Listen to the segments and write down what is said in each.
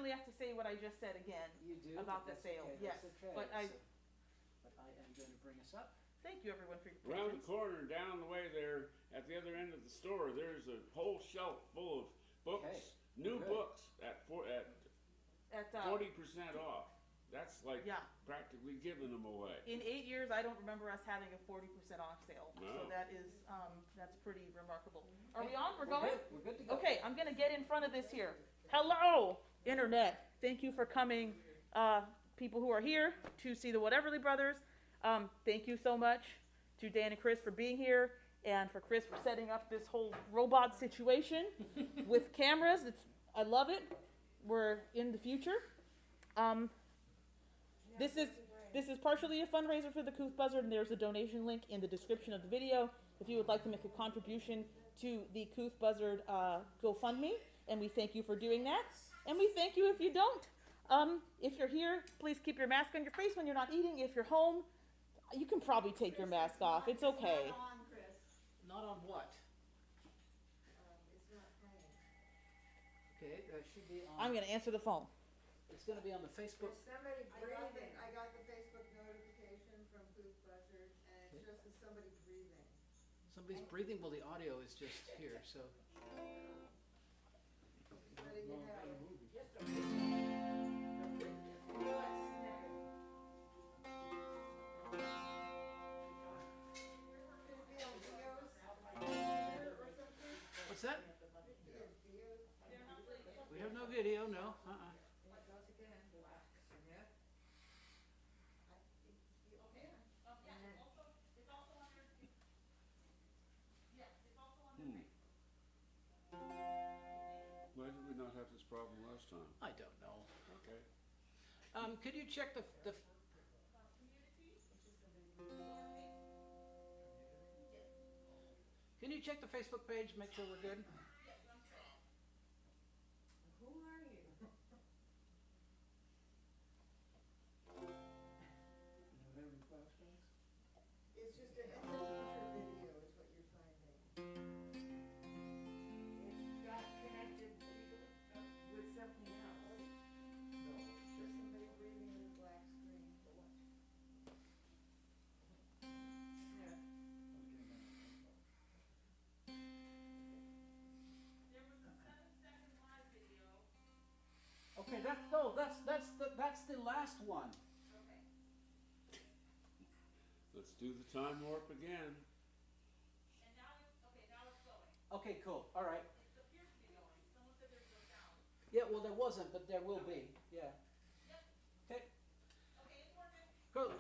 unfortunately have to say what I just said again. You do? About the That's sale, okay, yes, that's okay. but I- But I am going to bring us up. Thank you, everyone, for your Around the patience. corner, down the way there, at the other end of the store, there's a whole shelf full of books, Okay, new good. books at At 40% off. That's like yeah, practically giving them away. in 8 years, I don't remember us having a 40% off sale. So Wow. that is that's pretty remarkable. Are we Okay, on? We're going? good. We're good to go. Okay, I'm gonna get in front of this here. Hello, internet. Thank you for coming, people who are here to see the Whateverly Brothers. Thank you so much to Dan and Chris for being here, and for Chris for setting up this whole robot situation with cameras. I love it. We're in the future. This is partially a fundraiser for the Couth Buzzard, and there's a donation link in the description of the video if you would like to make a contribution to the Couth Buzzard GoFundMe, and we thank you for doing that. And we thank you if you don't. If you're here, please keep your mask on your face when you're not eating. If you're home, you can probably take your mask off. It's okay. Not on, Chris. Not on what? It's not playing. Okay, that should be on. I'm going to answer the phone. It's going to be on the Facebook. There's somebody breathing. I got the Facebook notification from Couth Buzzard, and it's just as somebody breathing. Somebody's breathing. Well, the audio is just here, so. Letting you know. Could it be on videos? Or something? What's that? Videos. We have no video, no. It goes again. Yeah. Why did we not have this problem last time? I don't know. Okay. Could you check the Can you check the Facebook page, make sure we're good? Who are you? It's just a picture video is what you're finding. It's got connected with something else. No. Just somebody breathing in a black screen. Yeah. Okay, that's the last one. Let's do the time warp again. Okay, cool. All right. Yeah, well, there wasn't, but there will be. Yeah. Okay. Cool.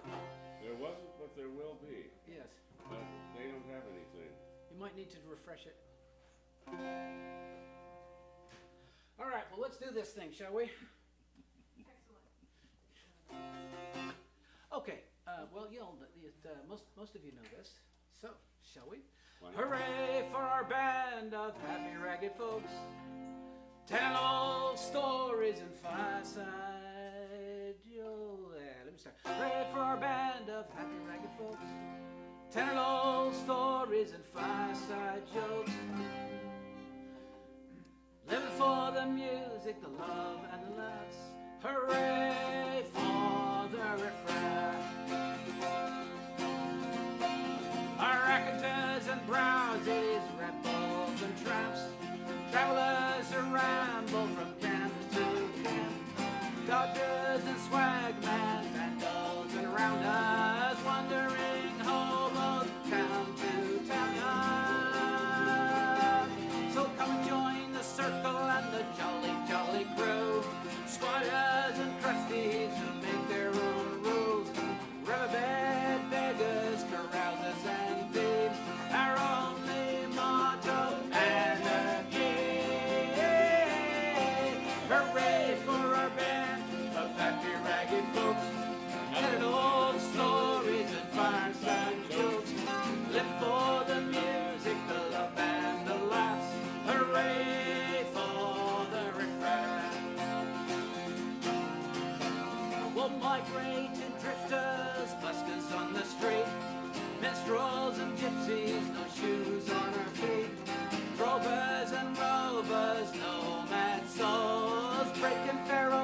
There wasn't, but there will be. Yes. But they don't have anything. You might need to refresh it. All right. Well, let's do this thing, shall we? Okay. Well, most of you know this. So, shall we? Why not? Hooray for our band of happy ragged folks, telling old stories and fireside jokes. Let me start. Hooray for our band of happy ragged folks, telling old stories and fireside jokes, living for the music, the love, and the laughs. Hooray for the refrain. Our raconteurs and browsies, rebels and tramps, travelers who ramble from camp to camp, dodgers and swagmen, vandals and rounders, wandering hobos come to town. So come and join the circle and the jolly, jolly crew, squatters and crusties who make their own rules, riverbed beggars, carousers and thieves, our only motto and hooray for our band of happy ragged folks, and old stories and fireside jokes, live for the music, the love and the laughs. Hooray for the refrain. We'll migrate in drifters, buskers on the street, minstrels and gypsies, no shoes on our feet, drovers and rovers, nomad souls, breaking pharaoh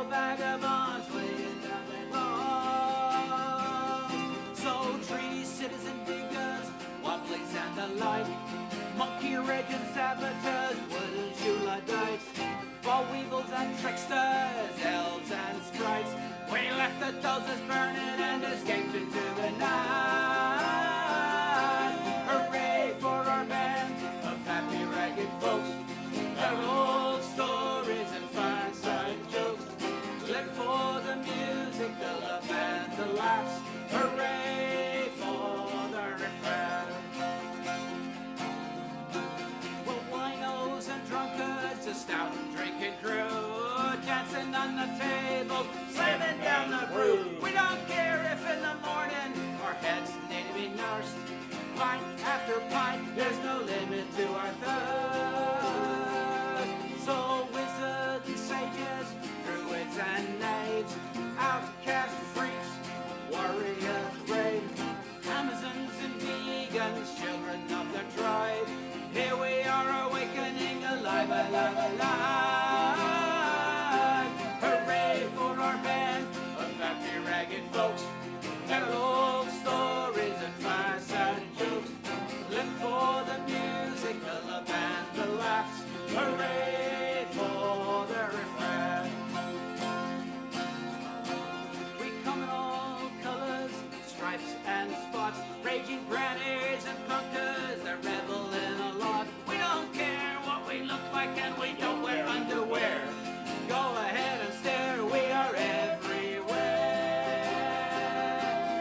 folk slamming down the groove. We don't care if in the morning our heads need to be nursed. Pint after pint, there's no limit to our thirst. So wizards and sages, druids and knaves, outcast freaks, warrior brave, Amazons and vegans, children of the tribe. Here we are awakening, alive, alive, alive. Hooray for our band of happy ragged folks, tell old stories and fireside jokes. Live for the music, the love and the laughs. Hooray for the refrain. We come in all colors, stripes and spots, raging grannies and punkers that revel in a lot. We don't care what we look like and we don't wear underwear. Go ahead and stare, we are everywhere.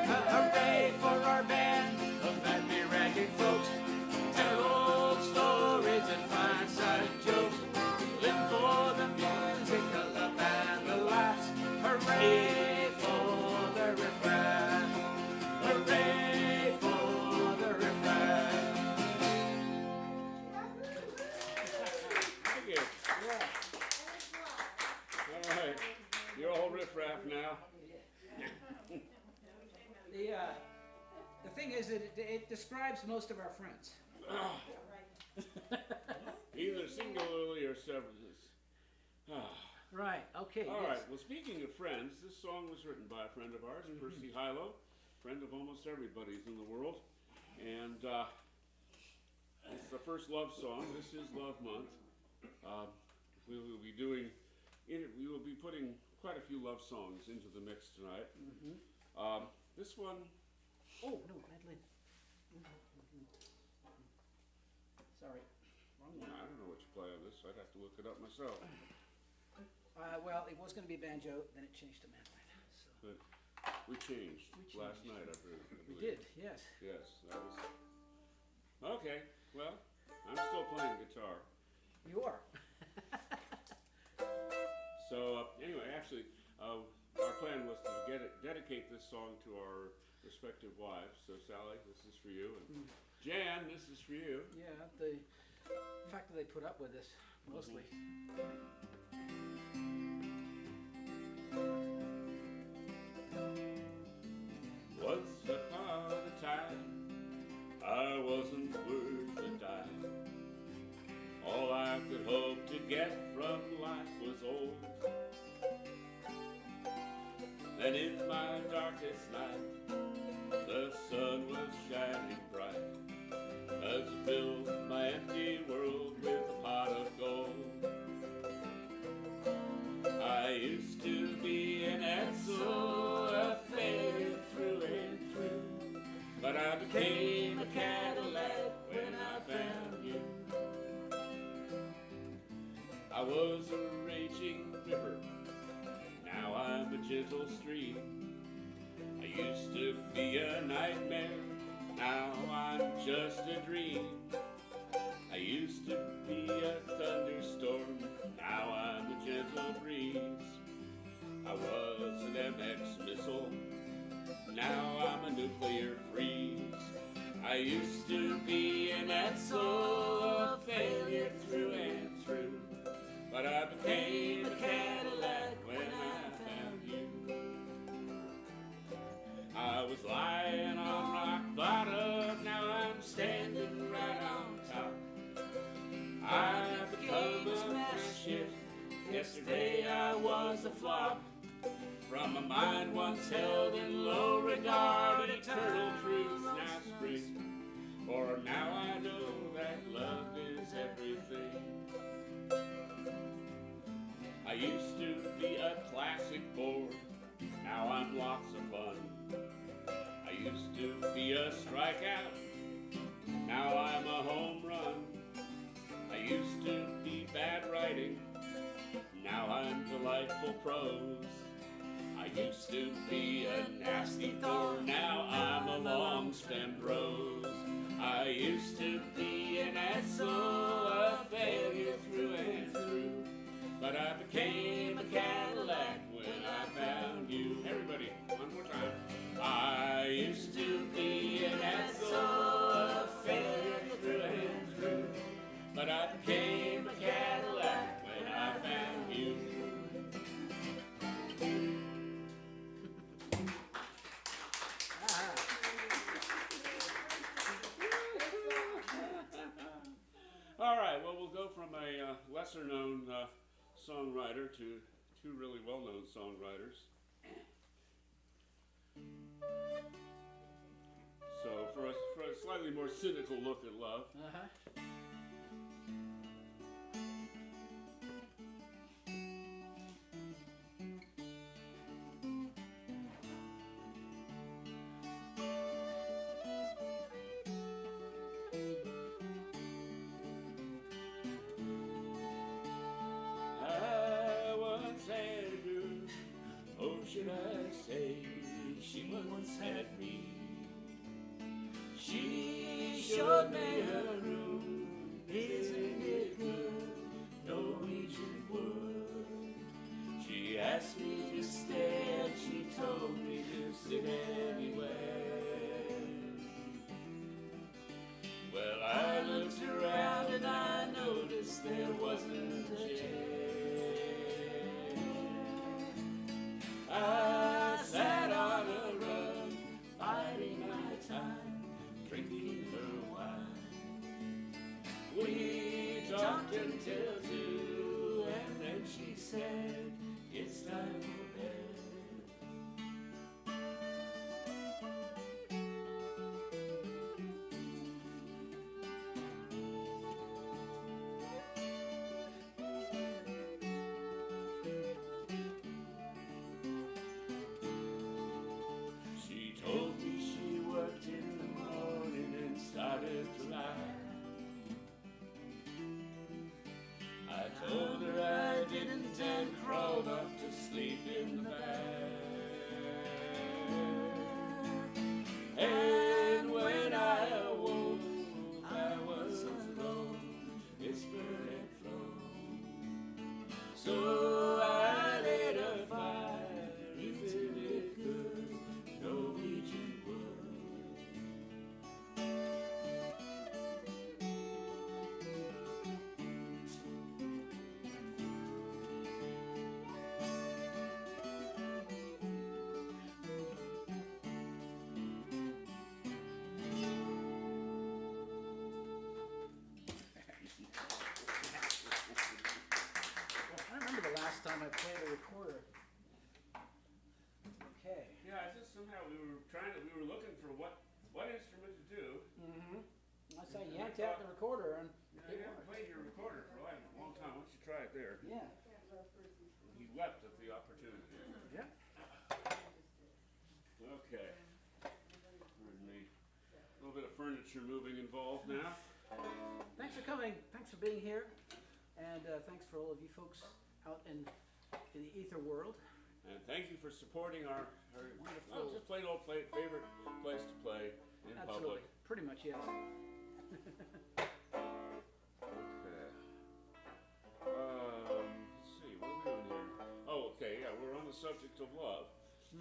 Hooray for our band of happy ragged folks, tell old stories and fireside jokes. Live for the music, the love and the laughs. Hooray for the refrain. Hooray for the refrain. Thank you. All right. You're all riffraff now. The thing is that it describes most of our friends. Either singularly or severally. Right, okay. All yes. right. Well, speaking of friends, this song was written by a friend of ours, Percy Hilo, friend of almost everybody's in the world, and it's the first love song. This is Love Month. We will be doing. We will be putting quite a few love songs into the mix tonight. This one. Oh, no, Madeline. Sorry, wrong one. I don't know what you play on this. I'd have to look it up myself. Well, it was going to be banjo, then it changed to mandolin. So. But we changed last night, I believe. We did, yes. Yes, that was. Okay, well, I'm still playing guitar. You are. So, anyway, actually, our plan was to dedicate this song to our respective wives. So, Sally, this is for you. And Jan, this is for you. Yeah, the fact that they put up with this, mostly. Once upon a time, I wasn't worth a dime. All I could hope to get from life was old. And in my darkest night, the sun was shining bright as it filled my empty world with a pot of gold. I used to be an Edsel, a failure through and through, but I became a Cadillac when I found you. I was a raging river, now I'm a gentle stream. I used to be a nightmare, now I'm just a dream. I used to be a thunderstorm, now I'm a gentle breeze. I was an MX missile, now I'm a nuclear freeze. I used to be an Edsel, a failure through and through, but I became a Cadillac when I found you. I was lying on rock bottom, now I'm standing right on top. I've become a smash hit. Yesterday I was a flop. From a mind once held in low regard, eternal truths now spring. For now I know that love is everything. I used to be a classic bore, now I'm lots of fun. I used to be a strikeout, now I'm a home run. I used to be bad writing, now I'm delightful prose. I used to be a nasty thorn, now I'm a long-stemmed rose. I used to be an Edsel, a failure through and through, but I became a Cadillac when I lesser-known songwriter to two really well-known songwriters. So for a slightly more cynical look at love. I once had a girl, or should I say, she once had me. She showed me her room, isn't it good? Norwegian wood. She asked me to stay and she told me to sit anywhere. Well, I looked around and I noticed there wasn't a chair. I sat on a rug, biding my time, drinking her wine. We talked until 2, and then she said, it's time for bed. She told me she worked in the morning and started to lie. I told her I didn't and crawled up to sleep in the bath. And when I awoke, I was alone, whispered and flown. So I lit a fire, isn't it good? Norwegian wood. I remember the last time I played a recorder. Okay. Yeah, I just somehow we were looking for what instrument to do. Mm-hmm. I say yanked out the recorder and Yeah, you haven't played your recorder for a long time. Why don't you try it there? yeah. He leapt at the opportunity. Yeah. Okay. Pardon me. A little bit of furniture moving involved now. Thanks for coming. Thanks for being here. And thanks for all of you folks out in the ether world. And thank you for supporting our Wonderful. just plain old favorite place to play in Absolutely. public. Pretty much, yes. Okay. Let's see, what are we doing here? Oh, okay, yeah, we're on the subject of love.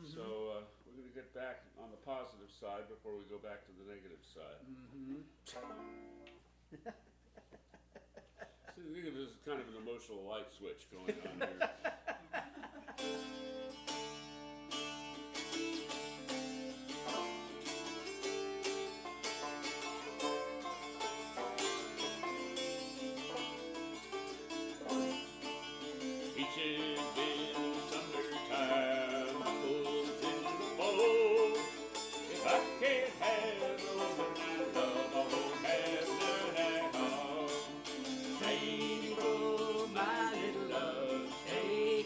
So we're going to get back on the positive side before we go back to the negative side. So I think there's kind of an emotional light switch going on here. Peaches in summertime, apples in the fall. If I can't have over my love, I won't have none at all. Take home, my little love, take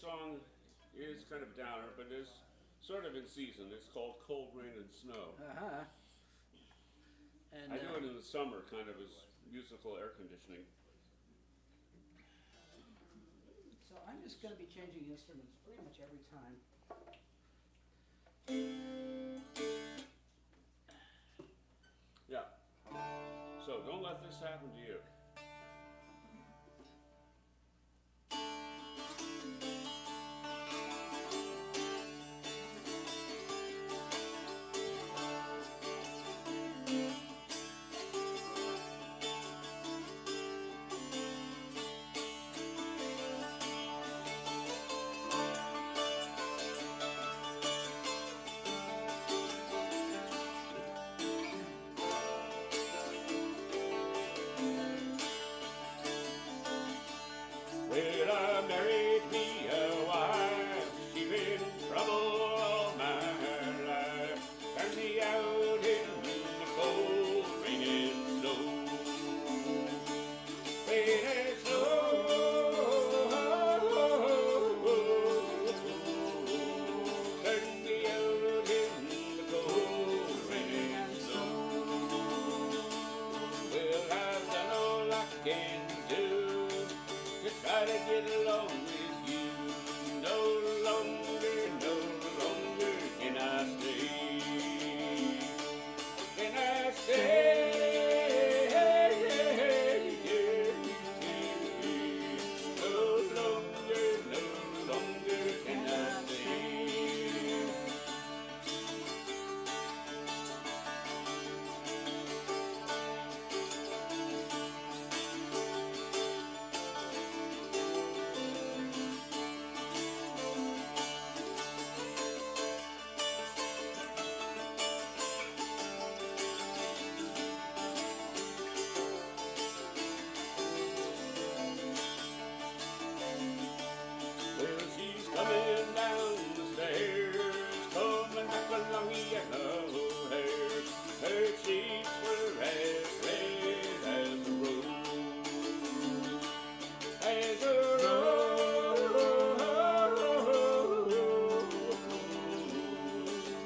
song is kind of a downer, but it's sort of in season. It's called Cold Rain and Snow. Uh-huh. And, I do it in the summer, kind of as musical air conditioning. So I'm just going to be changing instruments pretty much every time. Yeah. So don't let this happen to you. Well, I married me a wife, she been trouble all my life. Turned me out in the cold rain and snow. Rain and snow. Turned me out in the cold rain and snow. Well, I've done all I can do to try to get along with you. No longer can I stay. Can I stay? No longer can I stay. Well, she's coming down the stairs, coming back along the yellow hair. Her cheeks were as red as a rose, as a rose.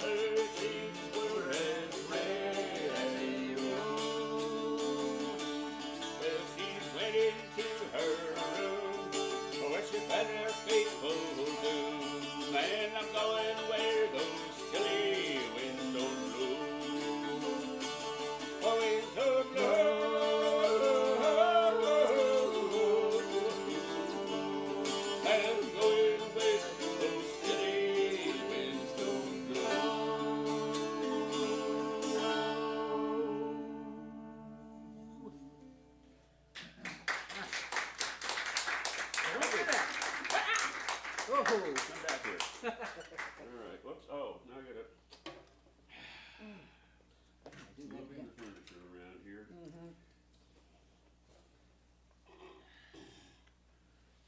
Her cheeks were as red as a rose. Well, she's went into her room, where she fed her faithful doom. And I'm going where those chilly winds don't blow. Oh, winds don't blow. I'm going where those chilly winds don't blow. Look at that. Oh, Come back here. All right. Whoops. Oh, now I gotta do that moving again. the furniture around here. Mm-hmm.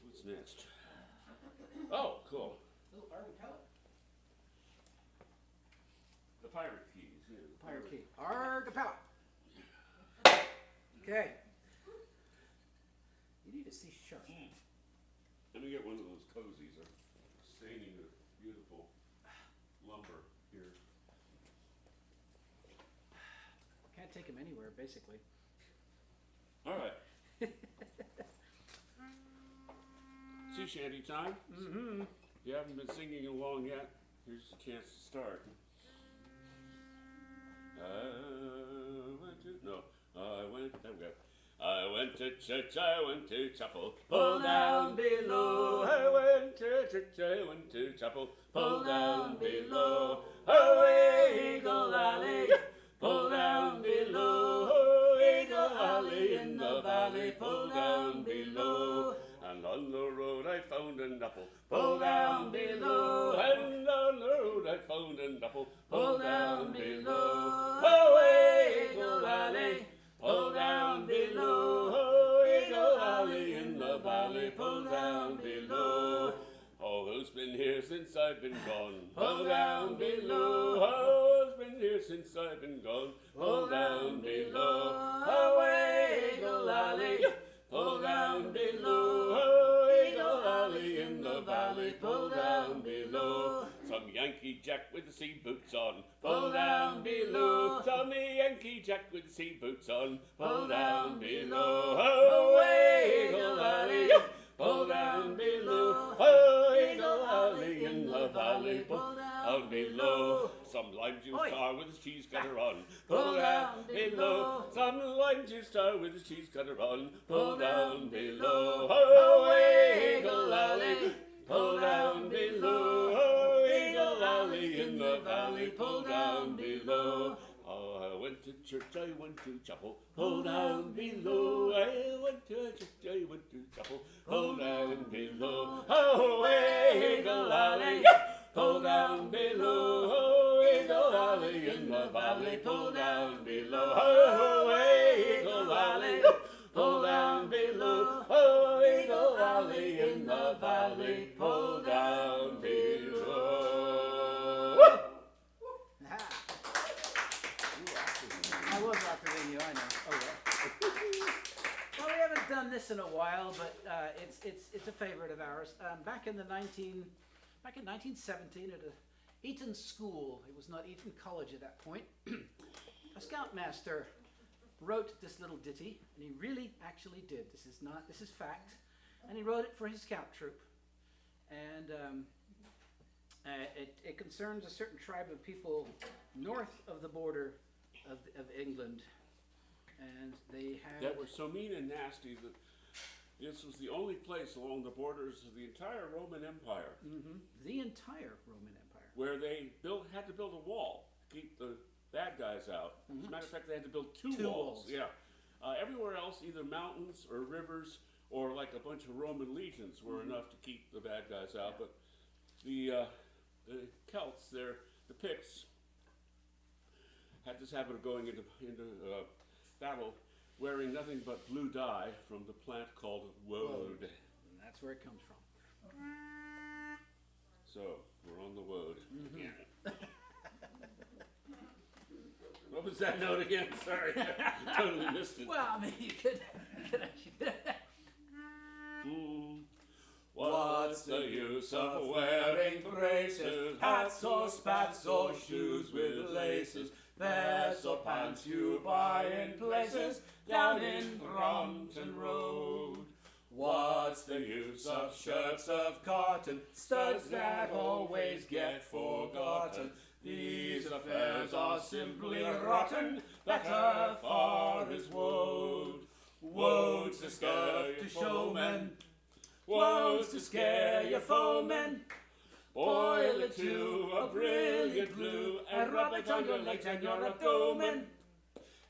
What's next? Oh, cool. Little archipelago. The pirate keys. Yeah, the Pirate key. Archipelago. Okay. You need a C sharp. Let me get one of those cozies. I'm staining the beautiful lumber here. Can't take him anywhere, basically. All right. Sea shanty time. Mm-hmm. If you haven't been singing along yet, here's a chance to start. I went to church, I went to chapel, pull down below. I went to church, I went to chapel, pull down below. Oh, Eagle Alley, pull down below. Oh, Eagle Alley in the valley, pull down below. And on the road I found an apple, pull down below. And on the road I found an apple, pull down below. Oh, Eagle Alley, pull down below. Oh, Eagle Alley in the valley, pull down below. Oh, who's been here since I've been gone? Pull down below. Oh, who's been here since I've been gone? Pull down below. Oh, Eagle Alley, pull down below. Oh, Eagle Alley in the valley, pull Yankee Jack with the sea boots on. Pull down below. Tell me Yankee Jack with the sea boots on. Pull down below. Oh, Eagle Alley. Pull down below. Oh, Eagle Alley in the valley. Pull down below. Some lime juice tar with his cheese cutter on. Pull down below. Some lime juice tar with his cheese cutter on. Pull down below. Oh, Eagle Alley. Pull down below. Oh, Eagle Alley in the valley. Pull down below. Oh, I went to church, I went to chapel. Pull down below. I went to church, I went to chapel. Pull down below. Oh, Eagle Alley. Pull down below. Oh, Eagle Alley in the valley. Pull down below. Oh, Eagle Alley. Pull down below. Oh, Eagle Alley in the valley. Pull down below. I was after you, I know. Oh yeah. Well, we haven't done this in a while, but it's a favorite of ours. Back in 1917 at Eton School, it was not Eton College at that point, a scoutmaster wrote this little ditty, and he really actually did. This is fact, and he wrote it for his scout troop, and it concerns a certain tribe of people north of the border of England, and they had that were so mean and nasty that this was the only place along the borders of the entire Roman Empire the entire Roman Empire where they had to build a wall to keep the bad guys out. As a matter of fact, they had to build two walls. Yeah. Everywhere else, either mountains or rivers or like a bunch of Roman legions were enough to keep the bad guys out. But the Celts, the Picts, had this habit of going into battle wearing nothing but blue dye from the plant called woad. And that's where it comes from. So, we're on the woad again. What was that note again? Sorry, I totally missed it. Well, I mean, you could actually. What's the use of wearing braces, hats or spats or shoes with laces, vests or pants you buy in places down in Brompton Road? What's the use of shirts of cotton, studs that always get forgotten? These affairs are simply rotten, better far is woad. Woad's to scare your showmen, woad's to scare your foemen. Boil it to a brilliant blue and rub it on your legs and your abdomen.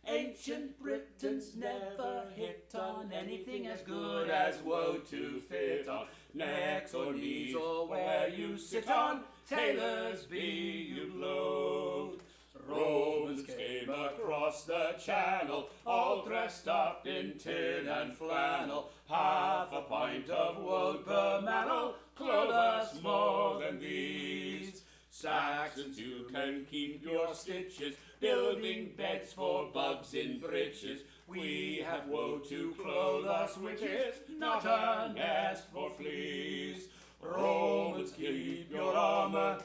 Ancient Britons never hit on anything as good as woad to fit on. Necks or knees or where you sit on, tailors be you blowed. Romans came across the channel, all dressed up in tin and flannel. Half a pint of woad per mantle, clothe us more than these. Saxons, you can keep your stitches, building beds for bugs in breeches. We have woad to clothe us witches, not a nest for fleas. Romans, keep your armor,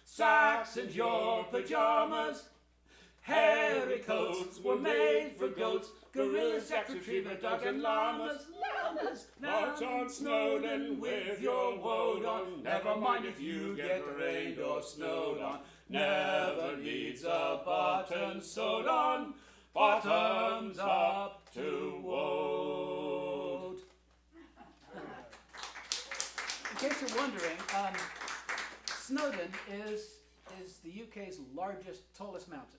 Saxons, your pajamas. Hairy coats were made for goats, gorillas, jacks, retriever dogs, and llamas. Llamas! March on Snowdon with your woad on. Never mind if you get rained or snowed on. Never needs a button sewed on. Bottoms up to woad. In case you're wondering, Snowdon is the UK's largest, tallest mountain.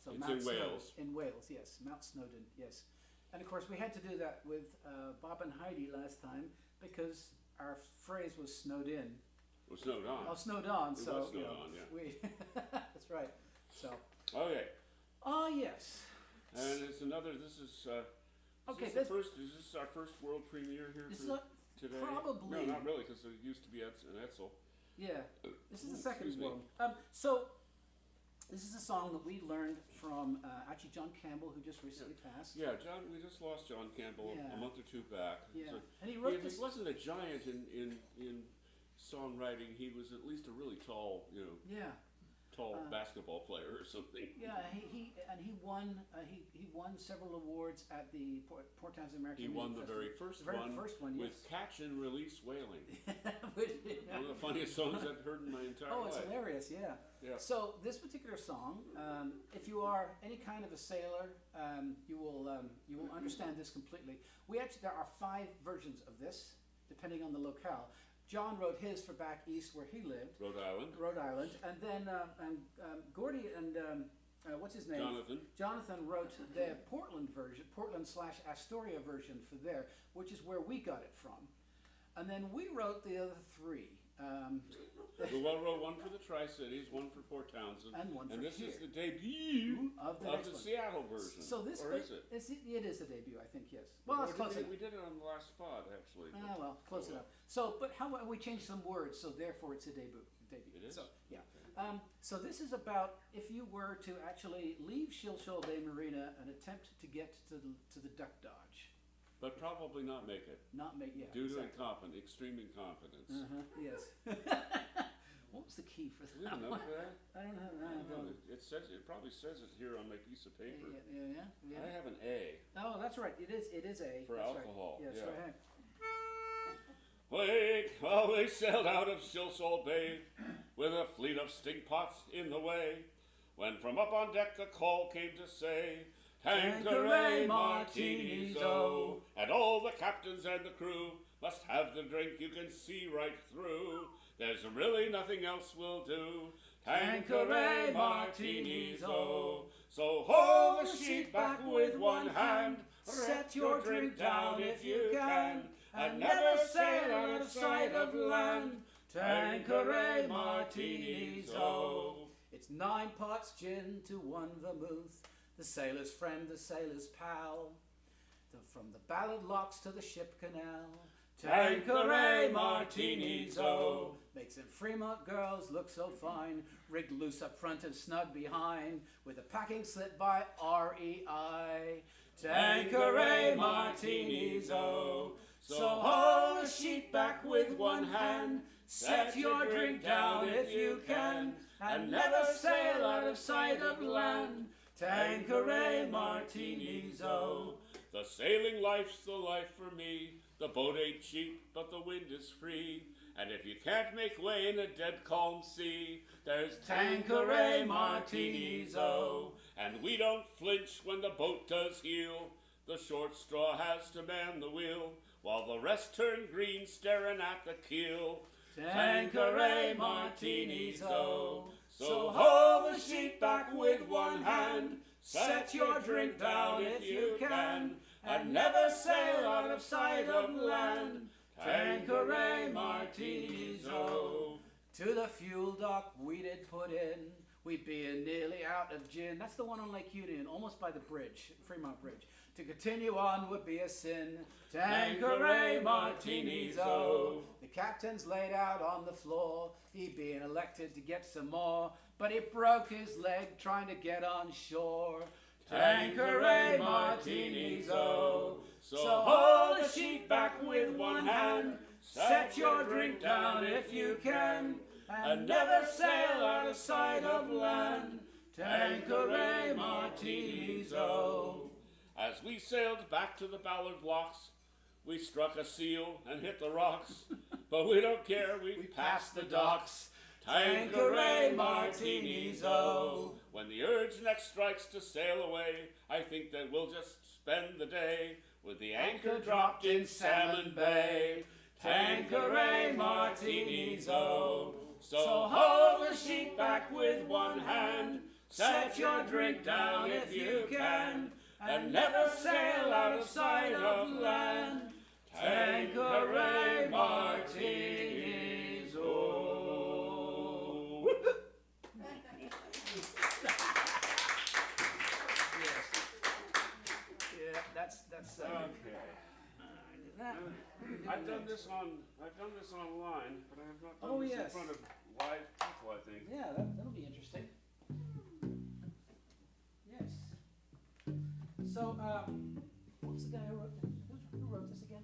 So It's Mount in Wales. In Wales, yes. Mount Snowdon, yes. And of course, we had to do that with Bob and Heidi last time because our phrase was snowed in. Well, snowed on. Oh, snowed on. It So was snowed on, yeah. we that's right. So. Okay. Oh yes. And it's another. This is. Okay. Is this our first world premiere here This is for today? probably. No, not really, because it used to be an Etzel. Yeah. This is the second Excuse me. one. So. This is a song that we learned from actually John Campbell, who just recently passed. Yeah, John. We just lost John Campbell Yeah. a month or two back. Yeah. So And he wrote he this. wasn't a giant in songwriting, he was at least a really tall, Yeah. tall basketball player or something. Yeah, he won several awards at the Port Townsend American He Music won the Festival. very first The very one, first one, with yes. Catch and Release Wailing. Which- One of the funniest songs I've heard in my entire Oh, life. it's hilarious, yeah. Yeah. So this particular song, if you are any kind of a sailor, you will understand this completely. There are 5 versions of this, depending on the locale. John wrote his for back east where he lived, Rhode Island. and then Gordy and what's his name? Jonathan wrote the Portland version, Portland/Astoria version for there, which is where we got it from. And then we wrote the other 3. We wrote one for the Tri-Cities, one for Port Townsend, And one for this here. is the debut Of the of next the one. Seattle version. So this or is it? It is the debut, I think, yes. Well, that's close enough. We did it on the last pod, actually. Ah, well, close enough. So, but how about we change some words, so therefore it's a debut. It is? So, yeah. So this is about if you were to actually leave Shilshole Bay Marina and attempt to get to the Duck Dodge. But probably not make it. Not make, yeah. Due to exactly. extreme incompetence. Yes. What was the key for We that don't know one? for that. I don't know. I don't know. It probably says it here on my piece of paper. Yeah. I have an A. Oh, that's right. It is A. For that's alcohol, Right. Yes, yeah. go ahead. Wait, while they sailed out of Shilshole Bay, with a fleet of stinkpots in the way, when from up on deck the call came to say, Tanqueray martinis, oh, and all the captains and the crew must have the drink you can see right through. There's really nothing else will do. Tanqueray martinis, oh. So hold the sheet back with one hand, set your drink down if you can, and never sail out of sight of land. Tanqueray martinis, oh. It's 9 pots gin to 1 vermouth, the sailor's friend, the sailor's pal. From the ballad locks to the ship canal, Tanqueray martinis, oh. Makes them Fremont girls look so fine, rigged loose up front and snug behind, with a packing slip by REI. Tanqueray martinis, oh. So hold the sheet back with one hand, set your drink down if you can, and never sail out of sight of land. Tanqueray martinis, oh. The sailing life's the life for me. The boat ain't cheap, but the wind is free. And if you can't make way in a dead calm sea, there's Tanqueray martinis, oh. And we don't flinch when the boat does heel. The short straw has to man the wheel, while the rest turn green staring at the keel. Tanqueray martinis, oh. So hold the sheet back with one hand, set your drink down if you can, and never sail out of sight of land. Tanqueray martinis, oh. To the fuel dock we did put in, we being nearly out of gin. That's the one on Lake Union, almost by the bridge, Fremont Bridge. To continue on would be a sin. Tanqueray martinis, oh. The captain's laid out on the floor, he being elected to get some more, but he broke his leg trying to get on shore. Tanqueray martinis, oh. So hold the sheet back with one hand, set your drink down if you can, and never sail out of sight of land. Tanqueray martinis, oh. As we sailed back to the Ballard blocks, we struck a seal and hit the rocks, but we don't care, we've passed the docks. Tanqueray martinis, oh. When the urge next strikes to sail away, I think that we'll just spend the day with the anchor dropped in Salmon Bay. Tanqueray martinis, oh. So hold the sheet back with one hand, set your drink down if you can, and never sail out of sight of land. Tanqueray martinis, oh. Yeah, that's Okay. that. I've done this online, but I have not done Oh, this in yes. front of live people, I think. Yeah, that'll be interesting. Yes. So, what was the guy who wrote this? Who wrote this again?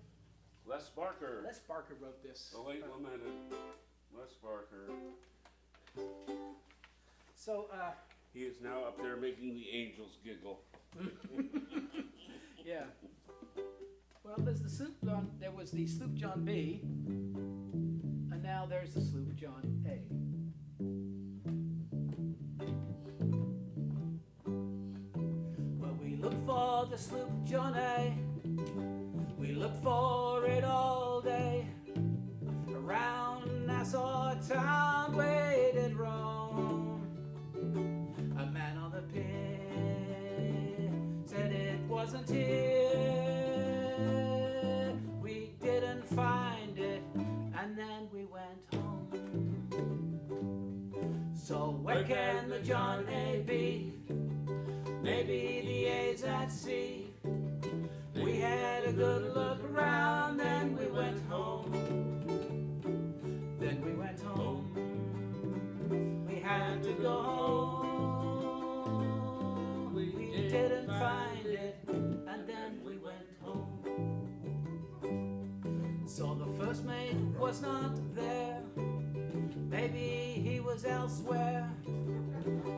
Les Barker. Les Barker wrote this. The late lamented Les Barker. So, He is now up there making the angels giggle. yeah. Well, there's the sloop John. There was the sloop John B, and now there's the sloop John A. Well, we look for the sloop John A. We look for it all day. Around Nassau town we did roam. A man on the pier said it wasn't here. We didn't find it, and then we went home. So where can the John A be? Maybe the A's at sea. We had a good look around, then we went home. Then we went home. We had to go home. We didn't find it, and then we went home. So the first mate was not there. Maybe he was elsewhere.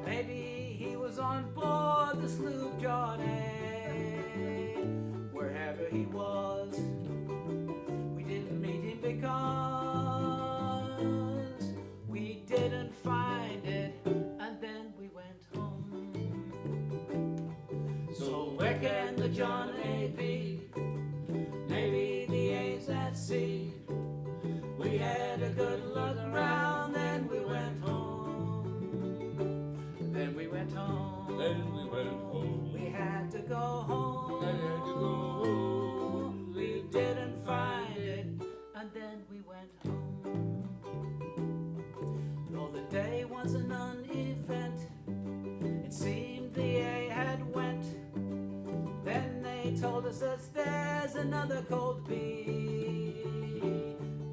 Maybe he was on board the sloop John A. Wherever he was, we didn't meet him because we didn't find it, and then we went home. So where can the John A be? Maybe the A's at sea. We had a good look around, then we went home. Then we went home. Then we went home. We had to go home. Had to go home. We didn't find it, and then we went home. Though the day was a non-event, it seemed the A had went. Then they told us that there's another cold B.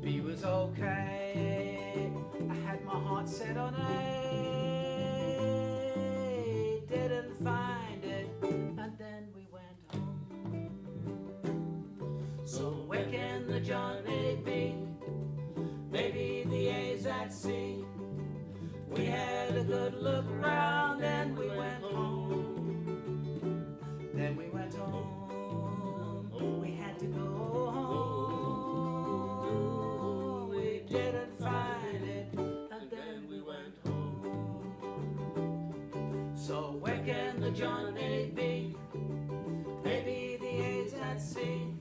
B was okay. I had my heart set on A. Didn't find it, and then we went home. So where can the John A be? Maybe the A's at sea. We had a good look around, then we went home. Then we went home. We had to go home. We didn't find it, and then we went home. So where can the John A be? Maybe the A's at sea.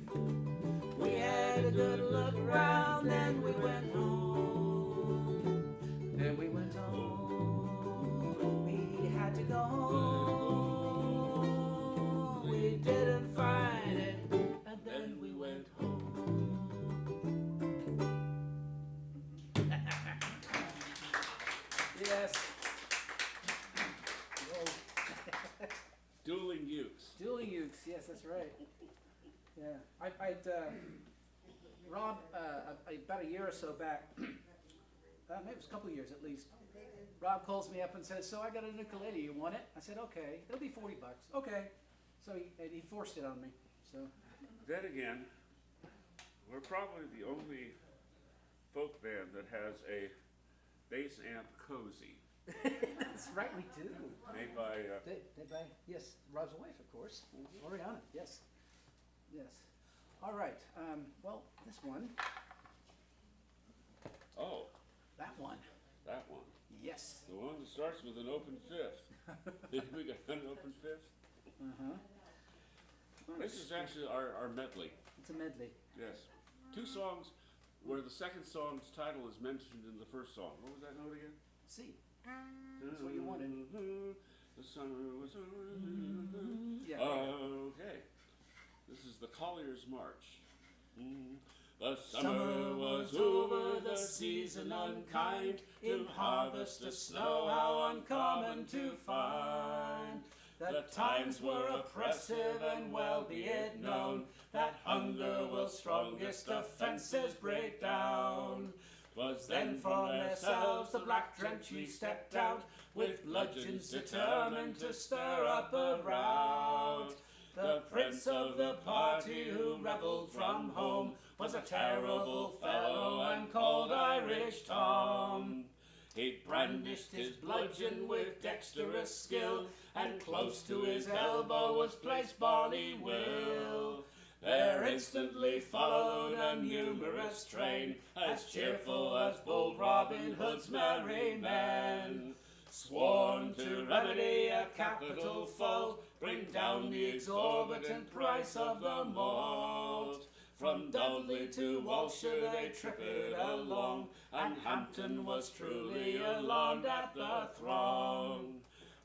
We had a good look around, then we went home. Then we went home. We had to go home. We didn't find it, and then we went home. Yes. Dueling Ukes. Dueling Ukes, yes, that's right. Yeah, Rob, about a year or so back, maybe it was a couple of years at least, Rob calls me up and says, so I got a ukulele, you want it? I said, okay, it'll be $40. Okay. So he forced it on me, so. Then again, we're probably the only folk band that has a bass amp cozy. That's right, we do. Made by Yes, Rob's wife, of course, Oriana, yes. Yes. All right, well, this one. Oh, That one. that one. Yes. The one that starts with an open fifth. We got an open fifth. Uh-huh. This is actually our medley. It's a medley. Yes. Two songs where the second song's title is mentioned in the first song. What was that note again? C. That's what you wanted. The summer was over. Yeah. Okay. This is the Collier's March. The summer was over, the season unkind, in harvest of snow how uncommon to find. The times were oppressive, and well be it known that hunger will strongest offences break down. 'Twas then from themselves the black drenchie stepped out, with bludgeons determined to stir up a rout. The prince of the party who rebelled from home was a terrible fellow and called Irish Tom. He brandished his bludgeon with dexterous skill, and close to his elbow was placed Barley Will. There instantly followed a numerous train, as cheerful as bold Robin Hood's merry men, sworn to remedy a capital fault, bring down the exorbitant price of the malt. From Dudley to Walshire they tripped along, and Hampton was truly alarmed at the throng.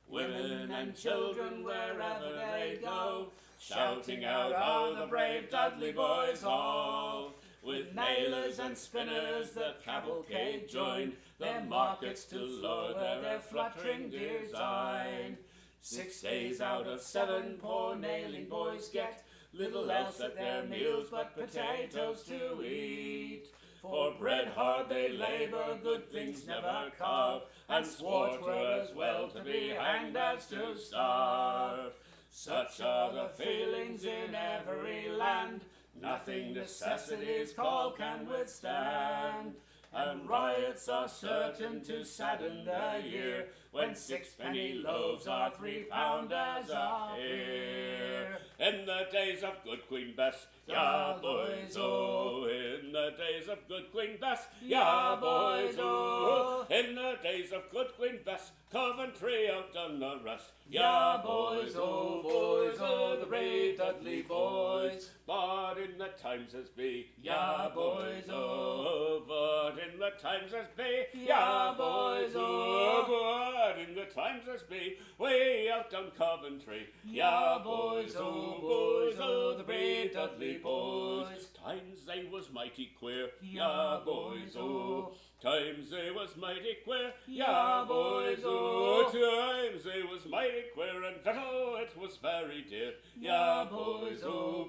Women and children wherever they go, shouting out, "Oh, the brave Dudley boys all!" With nailers and spinners the cavalcade joined, their markets to lure their fluttering design. 6 days out of 7 poor nailing boys get little else at their meals but potatoes to eat. For bread hard they labour, good things never carve, and swore 'twere as well to be hanged as to starve. Such are the feelings in every land, nothing necessity's call can withstand. And riots are certain to sadden the year, when 6-penny loaves are 3 pounders a ear. In the days of good Queen Bess, ya boys, oh! In the days of good Queen Bess, ya boys, oh! In the days of good Queen Bess, Coventry outdone the rest, ya boys, oh, the brave Dudley boys. But in the times as be, ya boys, oh! But in the times as be, ya boys, oh! But in the times as be, way outdone Coventry, ya boys, oh, the brave Dudley boys. Times they was mighty queer, ya boys, oh! Times they was mighty queer, ya boys, oh! Times they was mighty queer, and victual it was very dear, ya boys, oh,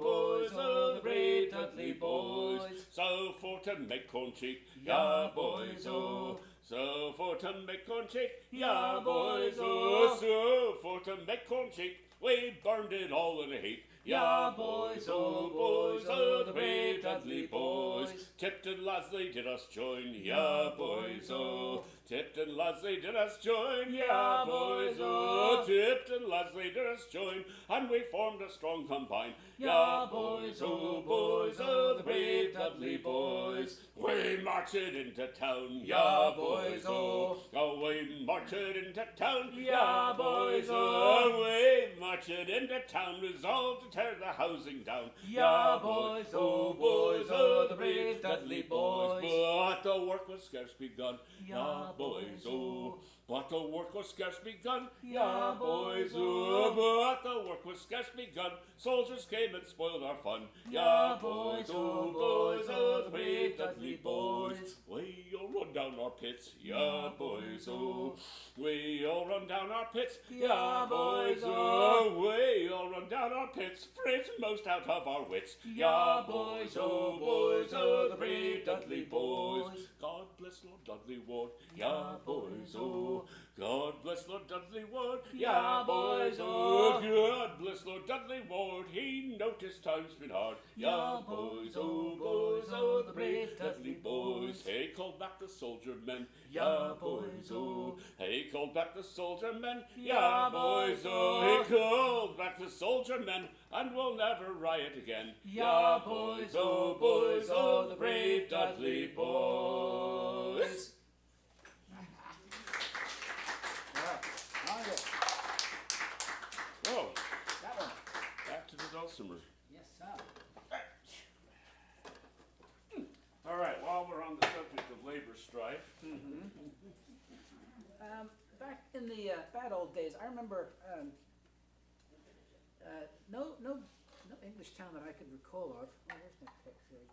the brave Dudley boys. So for to make corn cheap, ya boys, oh! So for to make corn cheap, ya boys, oh! So for to make corn cheap, we burned it all in a heap, ya boys, oh, the brave Dudley boys. Tipton lads they did us join, ya boys, oh! Tipton lads they did us join, ya boys, oh! Tipton lads they did us join, and we formed a strong combine, ya boys, oh, the brave Dudley boys. We marched into town, ya boys, oh! We marched into town, ya boys, oh! We marched into town, resolved to tear the housing down, ya boys, oh, the brave Dudley boys. But the work was scarce begun, ya boys, oh! But the work was scarce begun, ya boys, oh! But the work was scarce begun, soldiers came and spoiled our fun, ya boys, oh, the brave Dudley boys. We all run down our pits, ya boys, oh! We all run down our pits, ya boys, oh! We all run down our pits, for it's most out of our wits, ya boys, oh, the brave Dudley boys. God bless Lord Dudley Ward, ya boys, oh! God bless Lord Dudley Ward, ya boys, oh! God bless Lord Dudley Ward, he noticed times been hard, ya boys, oh, the brave Dudley boys. He called back the soldier men, ya boys, oh! He called back the soldier men, ya boys, oh! He called back the soldier men, and we'll never riot again, ya boys, oh, the brave Dudley boys. Oh, That one. back to the dulcimer. Yes, sir. All right, while we're on the subject of labor strife, Back in the bad old days, I remember no English town that I could recall of. Oh, where's my text? Here we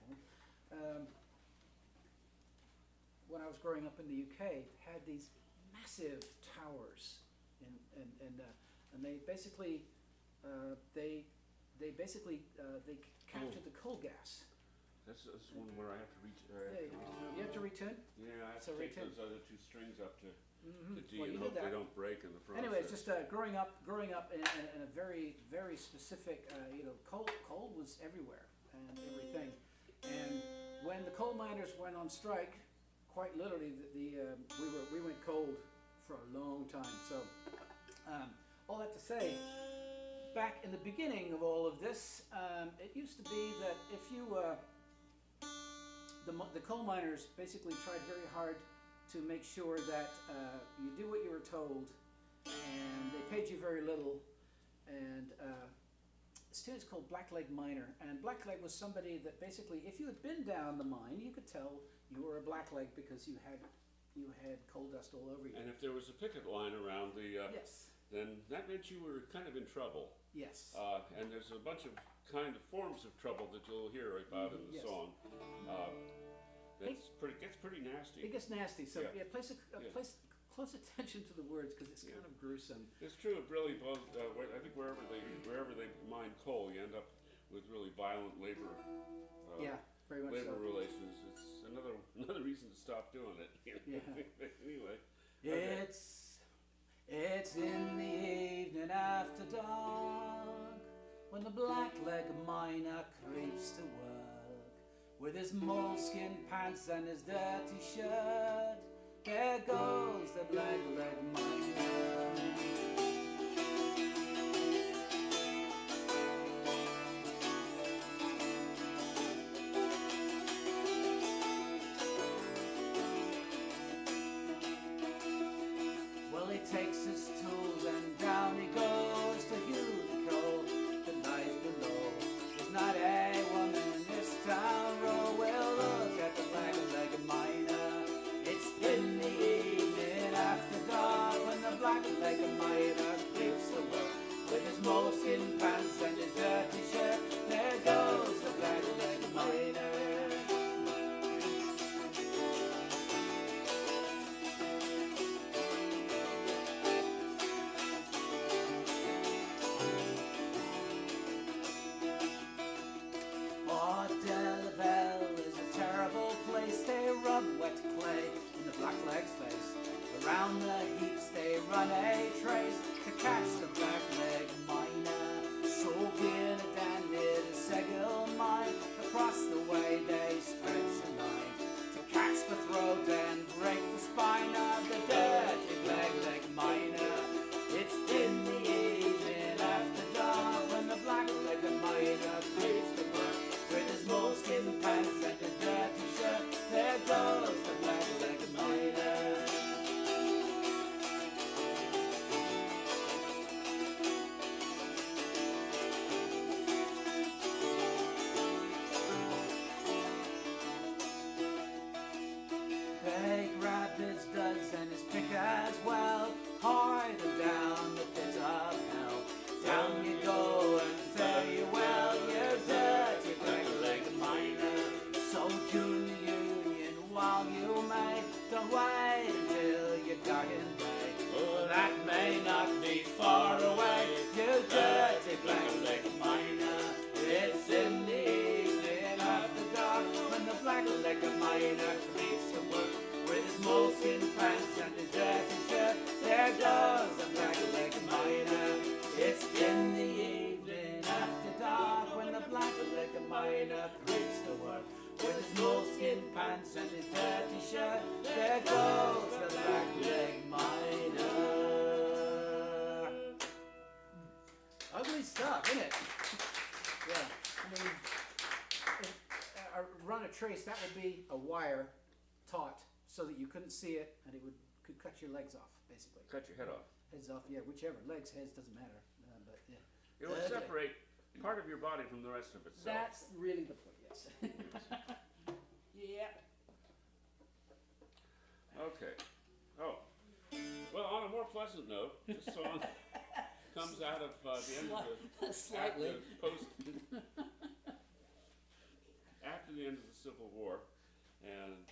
go. When I was growing up in the UK, had these massive towers, and they basically they captured the coal gas. that's one where I have to reach. You have to return. Yeah, I have So to take return. those other 2 strings up to Mm-hmm. The D Well, you and did hope they that. don't break in the process. Anyway, it's just growing up in a very, very specific, coal was everywhere and everything. And when the coal miners went on strike, quite literally, we went cold for a long time. So, all that to say, back in the beginning of all of this, it used to be that if you, the coal miners basically tried very hard to make sure that you do what you were told, and they paid you very little. And the student's called Blackleg Miner, and Blackleg was somebody that basically, if you had been down the mine, you could tell you were a blackleg because you had coal dust all over you. And if there was a picket line around the, Yes. then that meant you were kind of in trouble. Yes. And there's a bunch of kind of forms of trouble that you'll hear about in the Yes. song. Gets pretty nasty. It gets nasty. So Yeah. place close attention to the words because it's kind of gruesome. It's true. It really both. I think wherever they mine coal, you end up with really violent labor. Yeah, very much Labor so. relations. It's another reason to stop doing it. Yeah. Anyway. Okay. It's in the evening after dark when the blackleg miner creeps to work with his moleskin pants and his dirty shirt. There goes the blackleg miner. Well, he takes his tools and down he goes to hew the coal that lies below. There's not a woman in this town row will look at the black-legged miner. It's in the evening after dark when the black-legged miner creeps to work with his moleskin pants and his dirty shirt. There goes the black-legged miner. Wet clay in the blackleg's face. Around the heaps they run a trace to catch the blackleg miner. Soaking a down near the Segel mine. Across the way they stretch a line to catch the throat and break the spine of the dirty blackleg miner. It's in the evening after dark when the blackleg miner creeps to work with his moleskin pants and his dirty shirt. There goes the black-legged miner. They grab his duds and his pick as well, hide him down the pit of hell. Down you go and fare you well, you dirty black-legged miner. So June while you may, don't wait until you're dark and gray. Oh, that may not be far away, you dirty black-legged miner. It's in the evening after dark when the black-legged miner creeps to work with his moleskin pants and his dirty shirt. There goes the black-legged miner. It's in the evening after dark when the black-legged miner creeps to work with his moleskin pants and his dirty shirt. There goes the black-legged miner. Ugly stuff, isn't it? Yeah, I mean, run a trace, that would be a wire taut so that you couldn't see it and it could cut your legs off, basically. Cut your head off. Heads off, yeah, whichever. Legs, heads, doesn't matter. But yeah. It will separate part of your body from the rest of itself. That's really the point, yes. Yeah. Okay. Oh. Well, on a more pleasant note, this song comes out of the end of the Slightly. after the end of the Civil War, and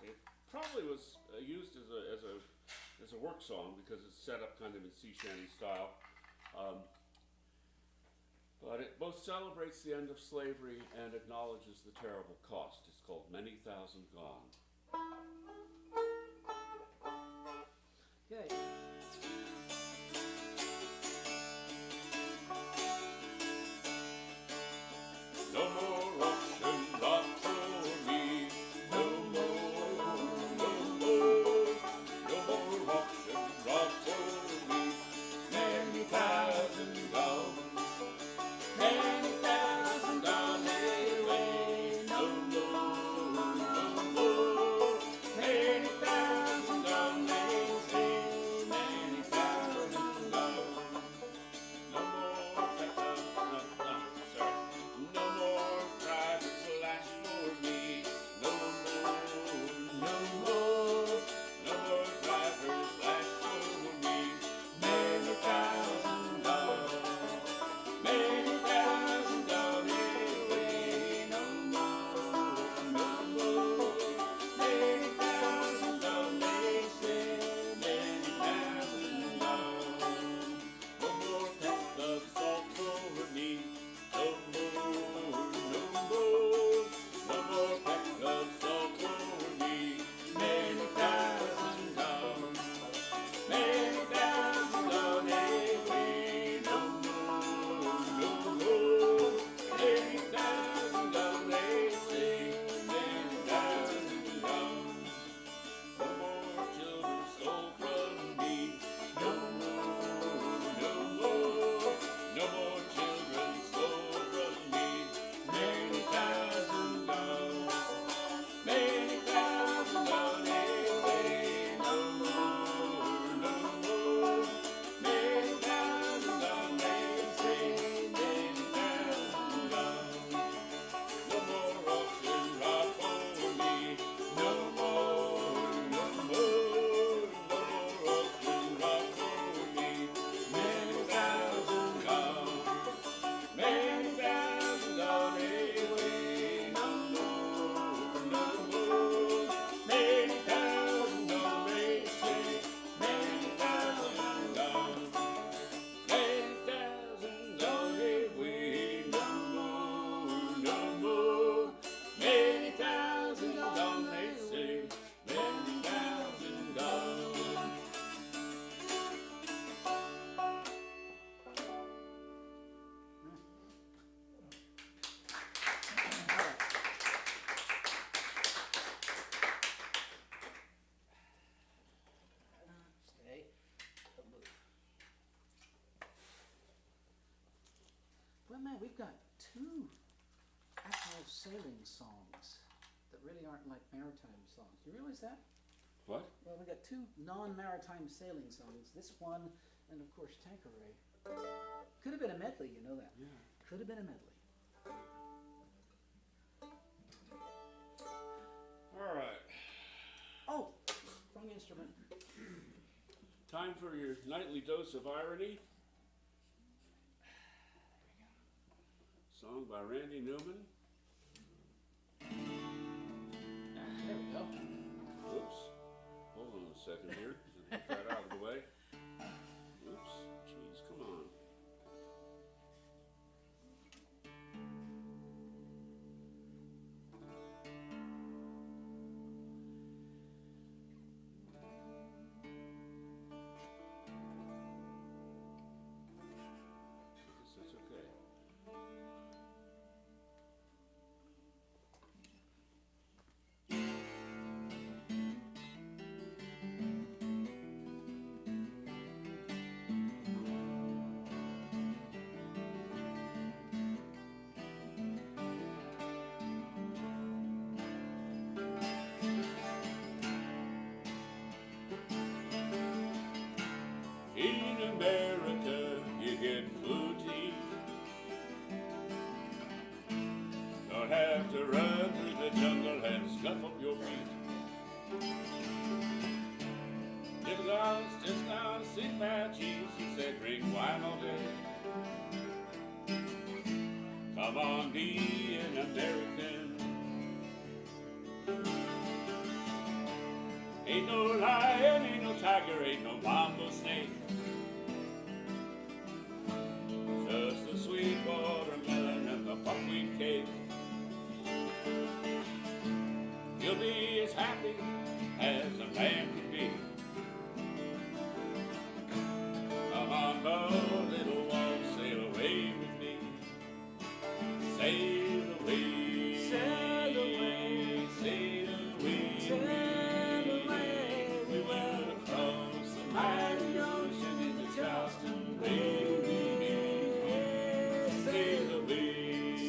it probably was used as a work song because it's set up kind of in sea shanty style. But it both celebrates the end of slavery and acknowledges the terrible cost. It's called Many Thousand Gone. Okay. No more ocean rock for me. No more, no more, no more ocean rock for me. Many thousand dollars, many thousand dollars away. No more, no more, many thousand dollars away. Many thousand dollars. No more sorry. No more private flash for me. No more, no more, no more private flash for me. Many thousand dollars, many thousand dollars away. No more, no more, many thousand dollars say. Many thousand dollars. No more pack of salt for me. No more, no more, no more pack of salt for me. Many thousand dollars, many thousand dollars away. No more, no more, many thousand dollars say. Many thousand dollars. No more children stole from me. No more, no more, no more children stole from me. Many thousand dollars, many thousand dollars away. No more, no more, many thousand dollars say. Many thousand dollars. No more auction rock for me. No more, no more, no more auction rock for me. Many thousand dollars, many thousand dollars away. No more, no more, many thousand dollars say. Many thousand dollars, many thousand dollars away. No more, no more, many thousand dollars say. Many thousand dollars. Stay. Don't move. Well, man, we've got two actual sailing songs that really aren't like maritime songs. You realize that? What? Well, we got two non-maritime sailing songs. This one, and of course, Tanqueray. Could have been a medley, you know that. Yeah. Could have been a medley. All right. Oh, wrong instrument. Time for your nightly dose of irony. Song by Randy Newman. There we go. Oops. Hold on a second here. Get that out of the way. Oops. Jeez, come on. I guess that's okay. In America, you get fluty. Don't have to run through the jungle and scuff up your feet. Just gonna sit by Jesus and drink wine all day. Come on, be an American. Ain't no lion, ain't no tiger, ain't no mambo snake. Just the sweet watermelon and the buckwheat cake. You'll be as happy as a man can be. Come on, boat, little walk, sail away with me. Sail away, sail away, sail away, sail away. We will across the mighty ocean into Charleston Bay. Sail away,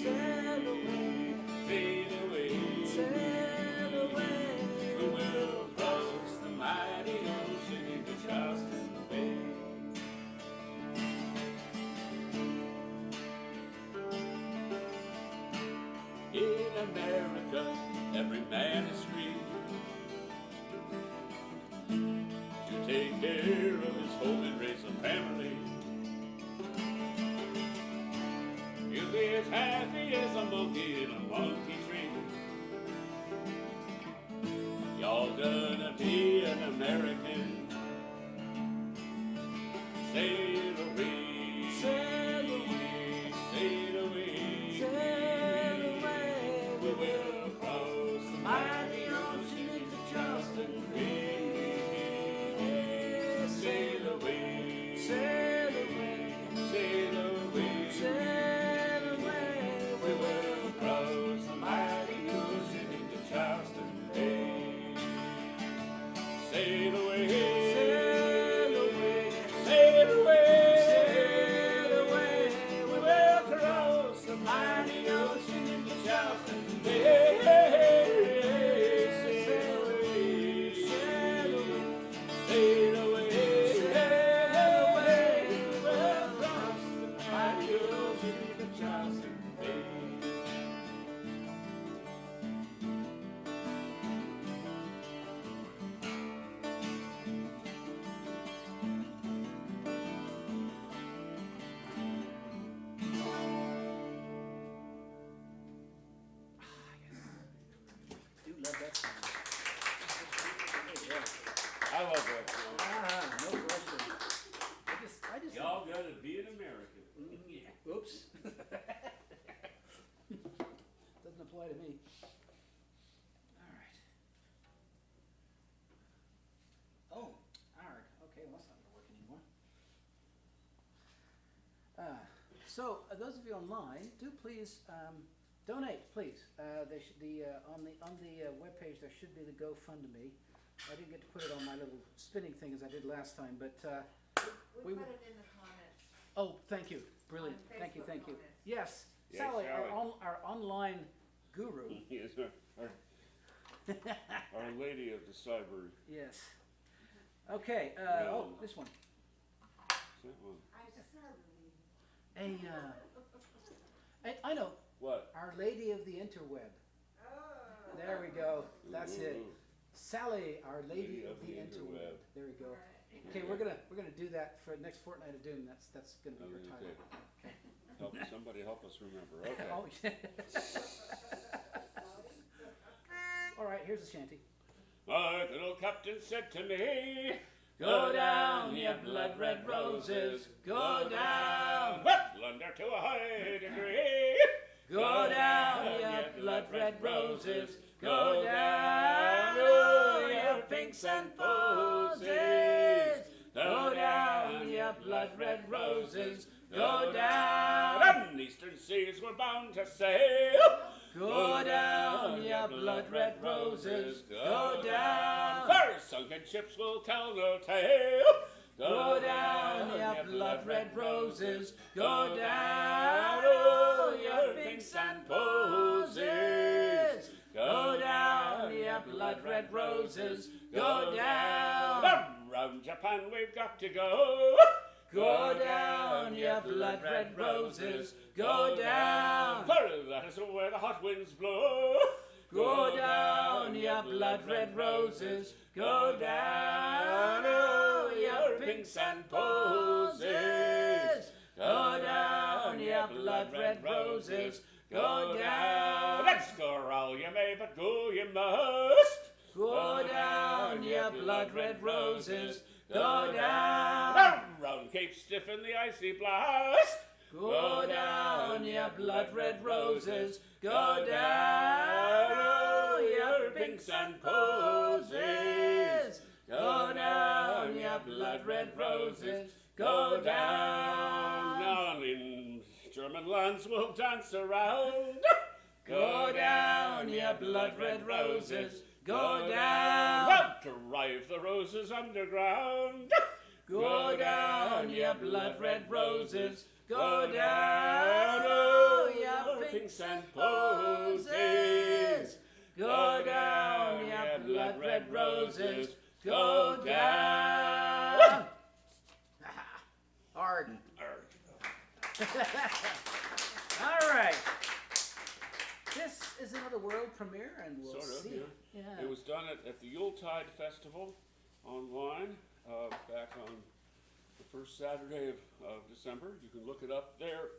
sail away, sail away, sail away. We will cross the mighty ocean into Charleston Bay. In America, every man is free to take care of his home and raise a family. You'll be as happy as a monkey in a monkey tree. Y'all gonna be an American. Sail away, sail away, sail away, sail away. We will cross the mighty ocean into Charleston Bay. Sail away, sail away, sail away, sail away. We will cross the mighty ocean into Charleston Bay. Sail away, sail away, sail away, sail away. We will cross the mighty ocean into Charleston Bay. Sail away, sail away, sail away, sail away. We will cross the mighty ocean into Charleston Bay. Do love that song. I love that song. Ah, no question. I just. Y'all gotta be an American. Yeah. Oops. Doesn't apply to me. All right. Oh, ARG. Okay, well, that's not going to work anymore. So, those of you online, do please donate, please. There should be on the webpage there should be the GoFundMe. I didn't get to put it on my little spinning thing as I did last time, but We We- put it in the comments. oh, thank you, brilliant, On thank you, Facebook thank you. comments. Yes, Yes, Sally, Sally. our online guru. Yes, our Lady of the Cyber. Yes. Okay. Yeah. Oh, this one. That one. I started. I know. What? Our Lady of the Interweb. Oh. There we go. That's Ooh, it. ooh. Sally, Our Lady of the Interweb. There we go. Okay, we're gonna do that for next Fortnight of Doom. That's gonna be your title. Okay. Somebody help us remember. Okay. Oh, yeah. All right. Here's the shanty. My little captain said to me, go down, ye blood red roses, go down. Well, under to a high degree. Go down, ye blood red roses. Go down, oh, ye pinks and posies. Go down, ye blood red roses. Go down. And eastern seas were bound to sail. Go down, ye blood red roses. Go down. For sunken ships will tell no tale. Go down, ye blood red roses. Go down, oh, ye pinks and posies. Go down, ye blood red roses. Go down. Round Japan we've got to go. Go down, ye blood red roses. Go down. For that is where the hot winds blow. Go down, ye blood red roses. Go down, oh, ye pinks and posies. Go down, ye blood red roses. Go down. Let's go roll you may, but go you must. Go down, ye blood red roses. Go down. Round Cape Stiff in the icy blast. Go down, ye blood red roses. Go down, oh, ye pinks and posies. Go down, ya blood red roses. Go down. None in German lands will dance around. Go down, ya blood red roses. Go down. Drive the roses underground. Go down, ya blood red roses. Go down, oh, ya pinks and posies. Go down, ya blood red roses. Go down. Hard. All right. This is another world premiere, and we'll Sort of, see. yeah. It was done at the Yuletide Festival online back on the first Saturday of December. You can look it up there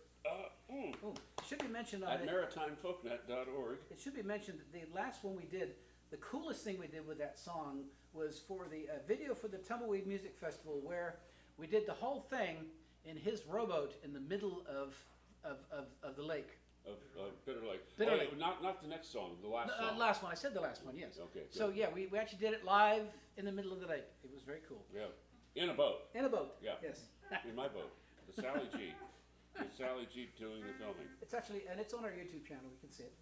Oh, should be mentioned on at it. maritimefolknet.org. It should be mentioned that the last one we did, the coolest thing we did with that song was for the video for the Tumbleweed Music Festival, where we did the whole thing in his rowboat in the middle of the lake. Bitter Lake. Bitter Oh, Lake. Not the next song, the last song. Last one. I said the last one. Yes. Okay, good. So yeah, we actually did it live in the middle of the lake. It was very cool. Yeah, in a boat. In a boat. Yeah. Yes. In my boat, the Sally G. With Sally G doing the filming. It's actually, and it's on our YouTube channel. We can see it.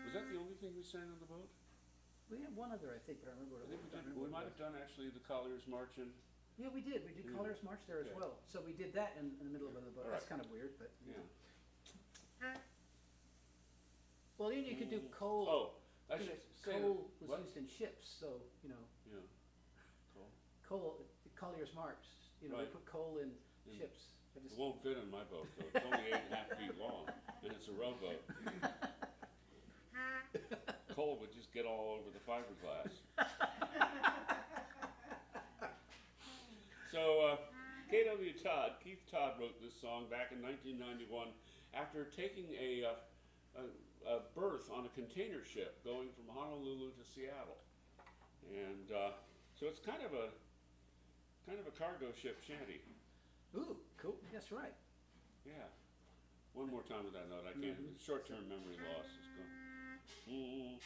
Was that the only thing we sang on the boat? We had one other, I think, but I remember what I it think was. we might have done actually the Colliers March and Yeah, we did. We did Yeah. Colliers March there as Yeah. well. So we did that in the middle of the boat. All That's right. kind of weird, but yeah. well, then you could do coal. Oh, I because should say coal was what? used in ships, so you know, Yeah. Cool. coal. Colliers March. You know, Right. they put coal in In- ships. I It just, won't fit in my boat though. It's only 8.5 feet long, and it's a rowboat. Coal would just get all over the fiberglass. So, K.W. Todd, Keith Todd wrote this song back in 1991 after taking a berth on a container ship going from Honolulu to Seattle, and so it's kind of a cargo ship shanty. ooh, cool. That's right. Yeah. One more time with that note. I can't. Short-term memory loss is gone.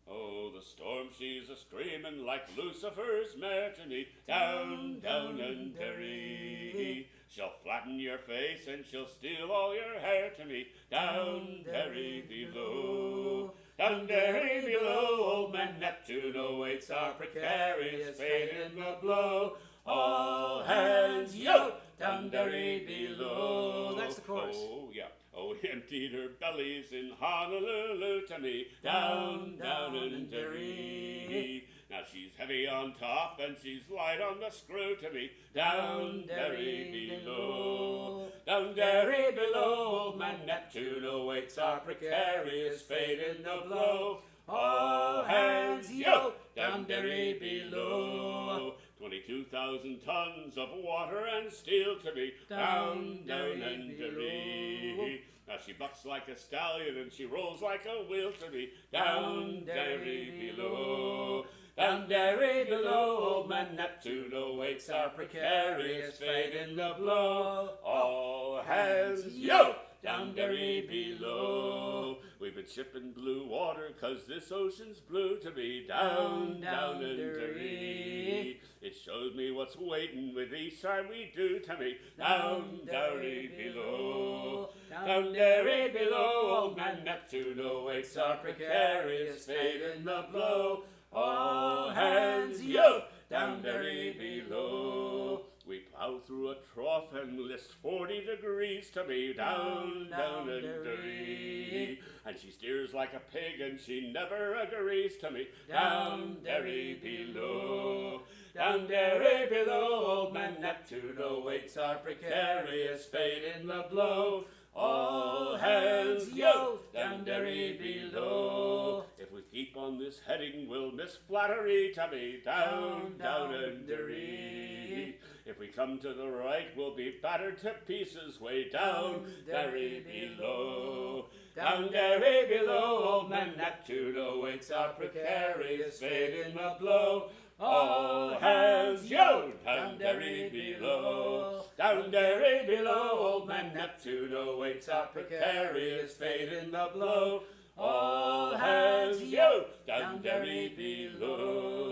Oh, the storm she's a screaming like Lucifer's matinee. Down, down and derry. She'll flatten your face and she'll steal all your hair to me. Down, derry below. Down, derry below. Old man Neptune awaits our precarious fate in the blow. All hands, yo! Down, derry below. That's the chorus. Oh, yeah. Oh, emptied her bellies in Honolulu to me. Down, down and derry. Now she's heavy on top and she's light on the screw to me. Down, derry below. Down, derry below. Old man Neptune awaits our precarious fate in the blow. All hands, yo! Down, derry below. 22,000 tons of water and steel to me. Down, down and derry. Now she bucks like a stallion and she rolls like a wheel to me. Down, derry below. Down, derry below. Old man Neptune awaits our precarious fate in the blow. All hands, yo! Down, derry below. We've been shipping blue water 'cause this ocean's blue to me. Down, down and derry. It shows me what's waiting with each time we do to me. Down, derry below. Down, derry below. Old man Neptune awaits our precarious fate in the blow. All hands, yo! Down, derry below. We plow through a trough and list 40 degrees to me. Down, down and derry. And she steers like a pig and she never agrees to me. Down, derry below. Down, derry below. Old man Neptune awaits our precarious fate in the blow. All hands, yo! Down, derry below. If we keep on this heading, we'll miss flattery to me. Down, down and derry. If we come to the right, we'll be battered to pieces way down, derry below. Down, derry below. Old man Neptune awaits our precarious fate in the blow. All hands, yo! Down, derry below. Down, derry below. Old man Neptune awaits our precarious fate in the blow. all hands yo, down very below.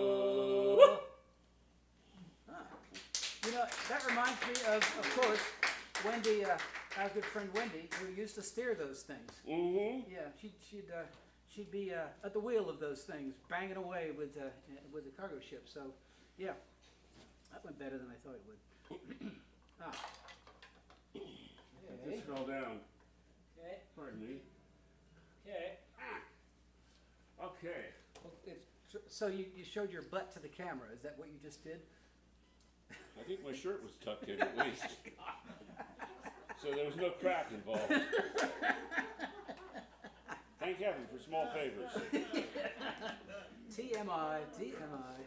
You know, that reminds me of course, Wendy, our good friend Wendy, who used to steer those things. Mm-hmm. Yeah, she'd be at the wheel of those things, banging away with the cargo ship. So, yeah, that went better than I thought it would. It just fell down. Okay. Pardon me. Okay. Okay. So you showed your butt to the camera. Is that what you just did? I think my shirt was tucked in at least. So there was no crack involved. Thank heaven for small favors. TMI, TMI.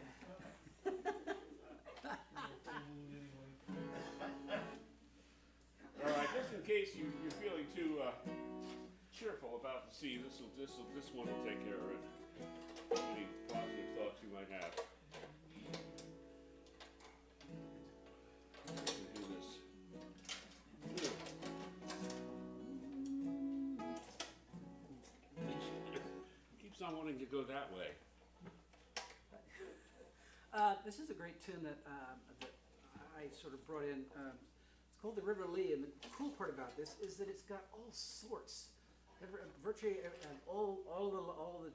All right, just in case you're feeling too cheerful about the sea, this one will take care of it. Any positive thoughts you might have. I can do this. Keeps on wanting to go that way. This is a great tune that I sort of brought in. It's called the River Lee, and the cool part about this is that it's got all sorts. Virtually all the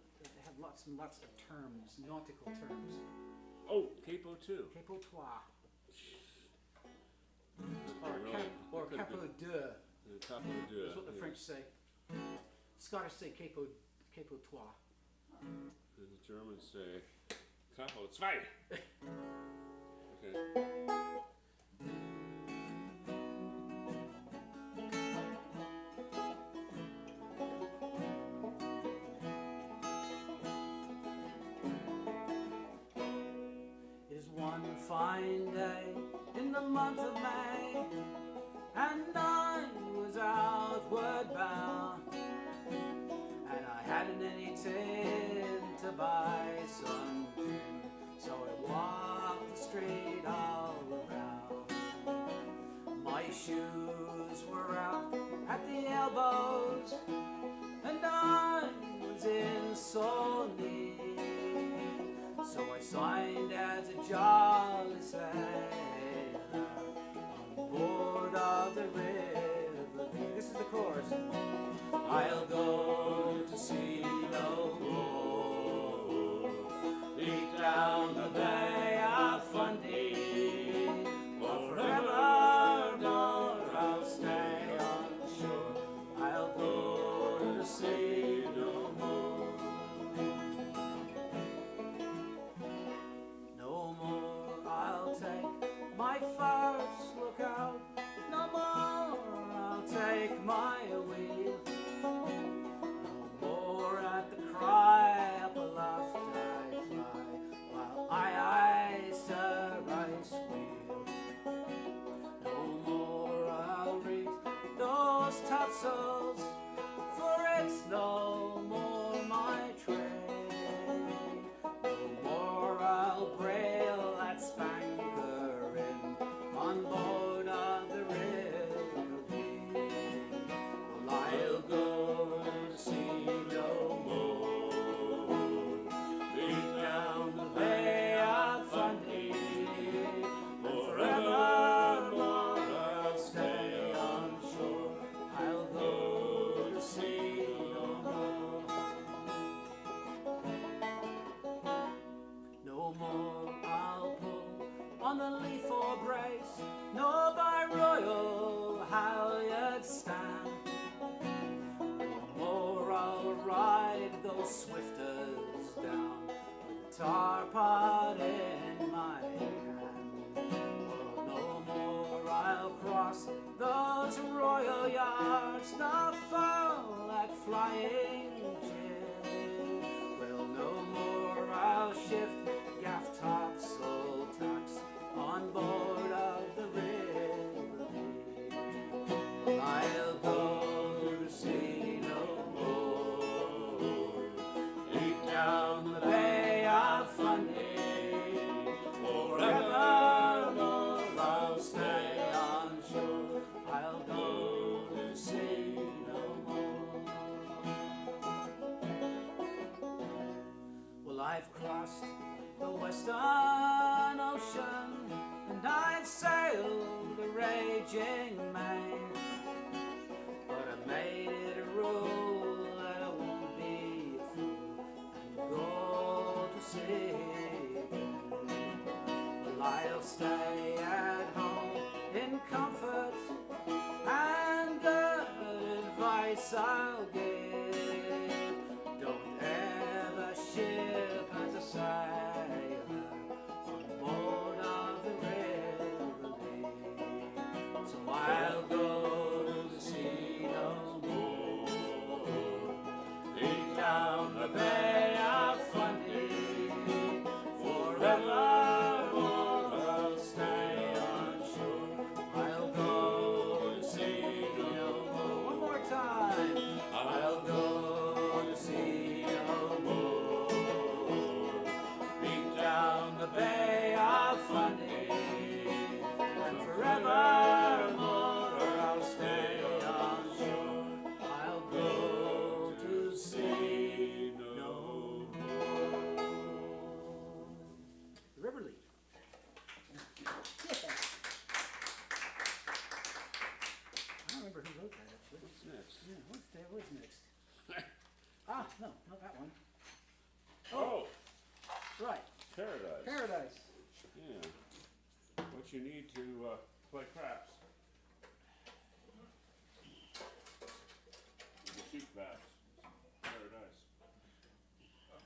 have lots and lots of terms, nautical terms. Oh, capo too. Capotois. Really, Or capo deux. Capo deux. That's what the French say. Scottish say capotois. And the Germans say capo zwei. Okay. It is one fine day in the month of May, and I was outward bound, and I hadn't any tin to buy some gin, so I walked the street all around. My shoes were out at the elbows, and I was in so need, so I signed as a jolly sailor on board of the River Lee. This is the chorus. I'll go to sea no more, deep down the Bay of Fundy, but forevermore I'll stay on shore. I'll go to sea no more. No more I'll take my first look out, no more I'll take my wheel, no more at the cry up aloft I fly, while I Sir Rice wheel. No more I'll reef those topsails, for it's no more my trade. No more I'll brail that spanker in on board of the River Lee. Well, I'll go to sea no more, deep down the Bay of Fundy, and forevermore I'll stay on shore. I'll go to sea no more. No more I'll pull on the leaf or brace, nor by royal halyard stand. No more I'll ride those swifters down with a tar pot in my hand. Oh, no more I'll cross those royal yards, nor fall at flying gin. Well, no more I'll shift gaff topsail tacks on board of the River Lee. I'll go to sea no more, deep down the Bay of Fundy, forevermore I'll stay on shore. I'll go to sea no more. I've crossed the Western Ocean, and I've sailed the raging main, but I made it a rule that I won't be a fool and go to sea again. Well, I'll stay at home in comfort, and good advice I'll give. Don't ever ship as a sailor on board of the Restream. So I'll go to sea no more. Deep down the Bay of Fundy, forevermore I'll stay on shore. I'll go to sea no more. One more time. I'll go to sea no more. Deep down the Bay of Fundy, and forevermore I'll stay on shore. I'll go to sea no more. The River Leaf. Yeah. I don't remember who wrote that actually. What's next? Yeah, what's next? Ah, no, not that one. Oh, Right, Paradise. Paradise. Yeah. What you need to play craps. The sheep bass. Paradise.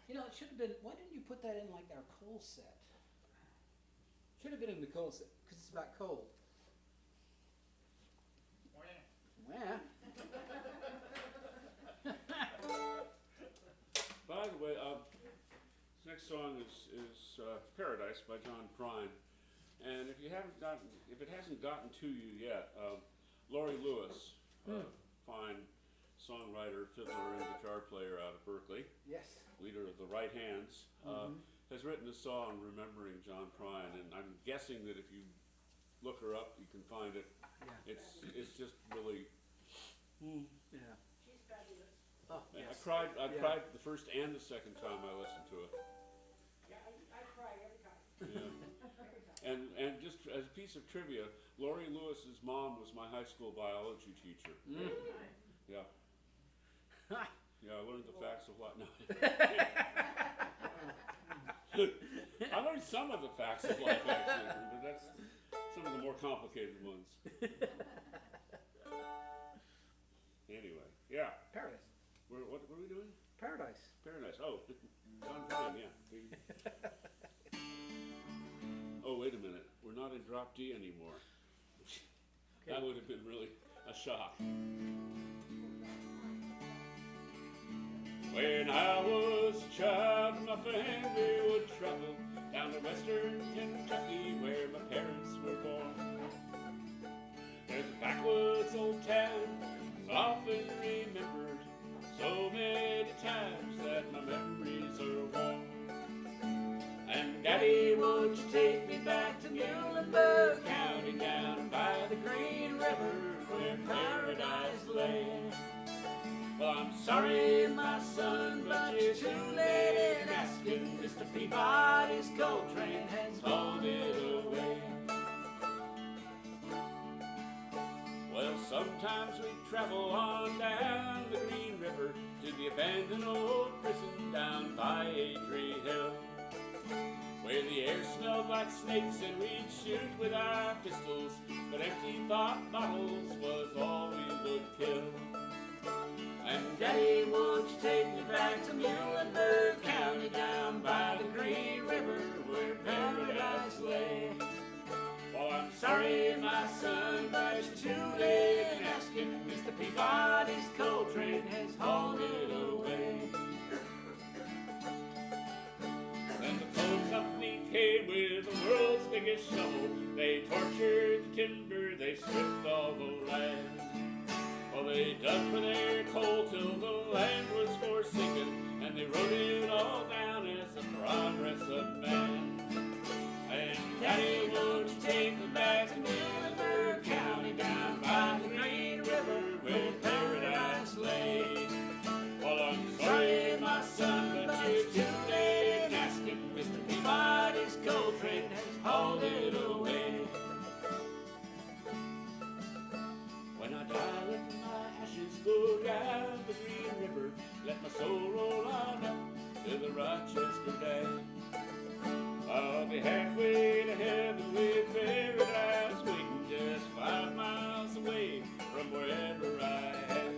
You know, it should have been, why didn't you put that in like our coal set? Should have been in the coal set, because it's about coal. Where? By the way, this next song is Paradise by John Prine. And if it hasn't gotten to you yet, Laurie Lewis, fine songwriter, fiddler, and guitar player out of Berkeley, Yes. leader of the Right Hands, has written a song remembering John Prine. And I'm guessing that if you look her up, you can find it. Yeah. It's just really. Yeah. She's fabulous. Oh, I yes. cried. I Yeah. cried the first and the second time I listened to it. Yeah, I cry every time. Yeah. Every time. And just as a piece of trivia, Laurie Lewis's mom was my high school biology teacher. Yeah. Yeah, I learned the facts of life. No. I learned some of the facts of life actually, but that's some of the more complicated ones. Anyway, yeah. Paradise. What were we doing? Paradise. Paradise. Oh, John Prine, yeah. Oh, wait a minute. We're not in drop D anymore. That would have been really a shock. When I was a child, my family would travel down to western Kentucky where my parents were born. There's a backwoods old town that's often remembered so many times that my memories are warm. And Daddy, won't you take me back to Muhlenberg County down by the Green River where paradise lay? Well, I'm sorry, my son, but you're too late in asking. Mr. Peabody's coal train has hauled it away. Well, sometimes we travel on down the Green River to the abandoned old prison down by Adrie Hill, where the air smelled like snakes and we'd shoot with our pistols, but empty thought bottles was all we would kill. And Daddy, won't you take me back to Muhlenberg County down by the Green River where paradise lay? Well, I'm sorry, my son, but you're too late in asking. Mr. Peabody's coal train has hauled it away. Then the coal company came with the world's biggest shovel. They tortured the timber, they stripped all the land. Well, they dug for their coal till the land was forsaken, and they wrote it all down as the progress of man. And Daddy, won't you take me back to Muhlenberg County down by the Green River where paradise lay? Well, I'm sorry, my son, but you're too late now. with a Rochester dad. I'll be halfway to heaven with paradise waiting just 5 miles away from wherever I am.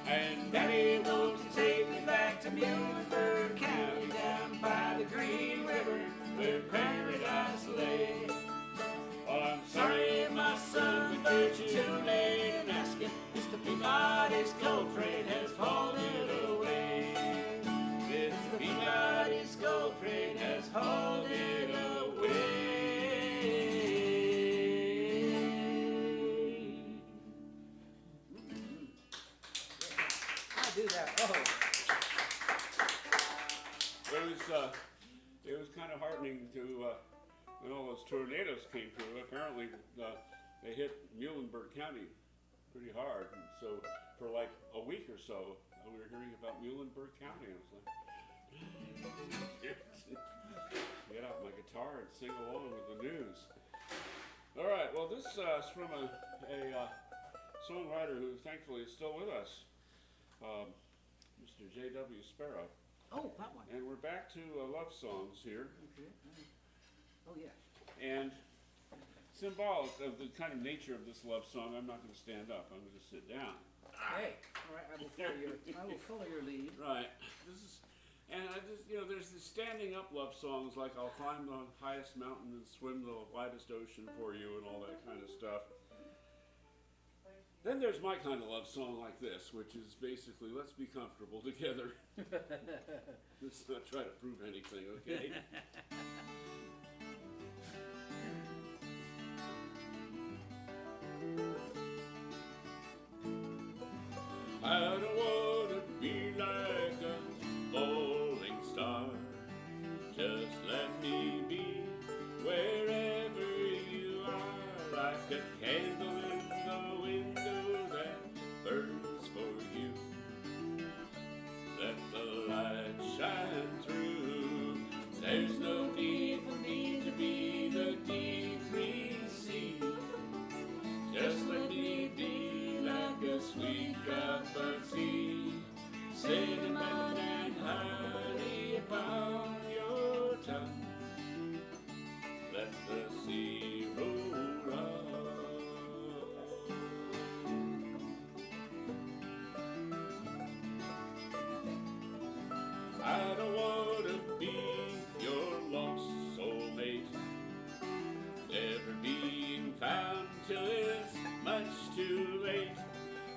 And Daddy, won't you take me back to Muhlenberg County down by the Green River where paradise lay? Well, I'm sorry, my son, but you're too late in asking. Mr. Peabody's gold train has hauled it away. Mr. Peabody's gold train has hauled it away. I do that. Oh. It was kind of heartening to when all those tornadoes came through. Apparently, they hit Muhlenberg County pretty hard, and so for like a week or so, we were hearing about Muhlenberg County. I was like, get out my guitar and sing along with the news. All right, well, this is from a songwriter who thankfully is still with us, Mr. J.W. Sparrow. Oh, that one. And we're back to love songs here. Okay. Oh, yeah. And symbolic of the kind of nature of this love song, I'm not going to stand up. I'm going to sit down. Hey, all right. I will follow your lead. Right. And I just, there's the standing up love songs like I'll climb the highest mountain and swim the widest ocean for you and all that kind of stuff. Then there's my kind of love song like this, which is basically, let's be comfortable together. Let's not try to prove anything, okay? I don't want to be like a falling star. Just let me be wherever you are, like a candle in the window that burns for you. Let the light shine through. There's no need for me to be the deep green sea. Just let me be like a sweet cup of tea, cinnamon and honey upon your tongue. Let the sea roll on. I don't want to be your lost soulmate, never being found till it's much too late.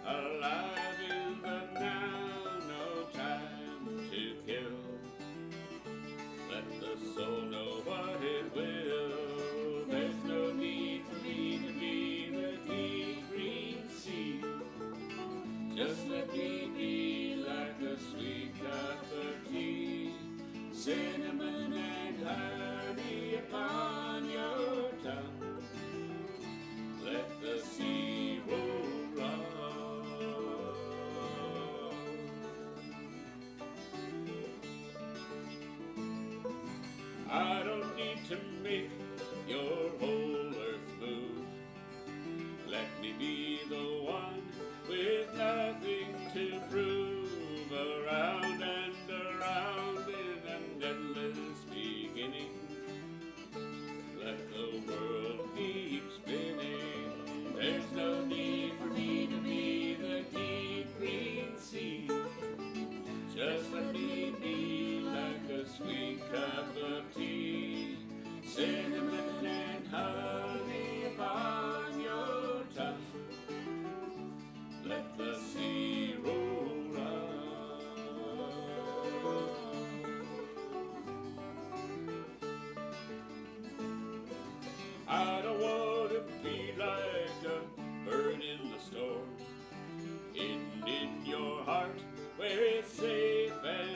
Alive in the now, no time to kill. Let the soul know what it will. There's no need for me to be the deep green sea. Just let me be like a sweet cup of tea, cinnamon and honey upon your tongue. Let the sea roll on. I don't need to make your whole earth move. Let me be the one with nothing to prove. Around and around in an endless beginning. Let the world keep spinning. There's no need for me to be the deep green sea. Just let me be like a sweet cup of tea, cinnamon and honey upon your tongue. Let the sea roll on. I don't want to be like a bird in the storm, in your heart where it's safe and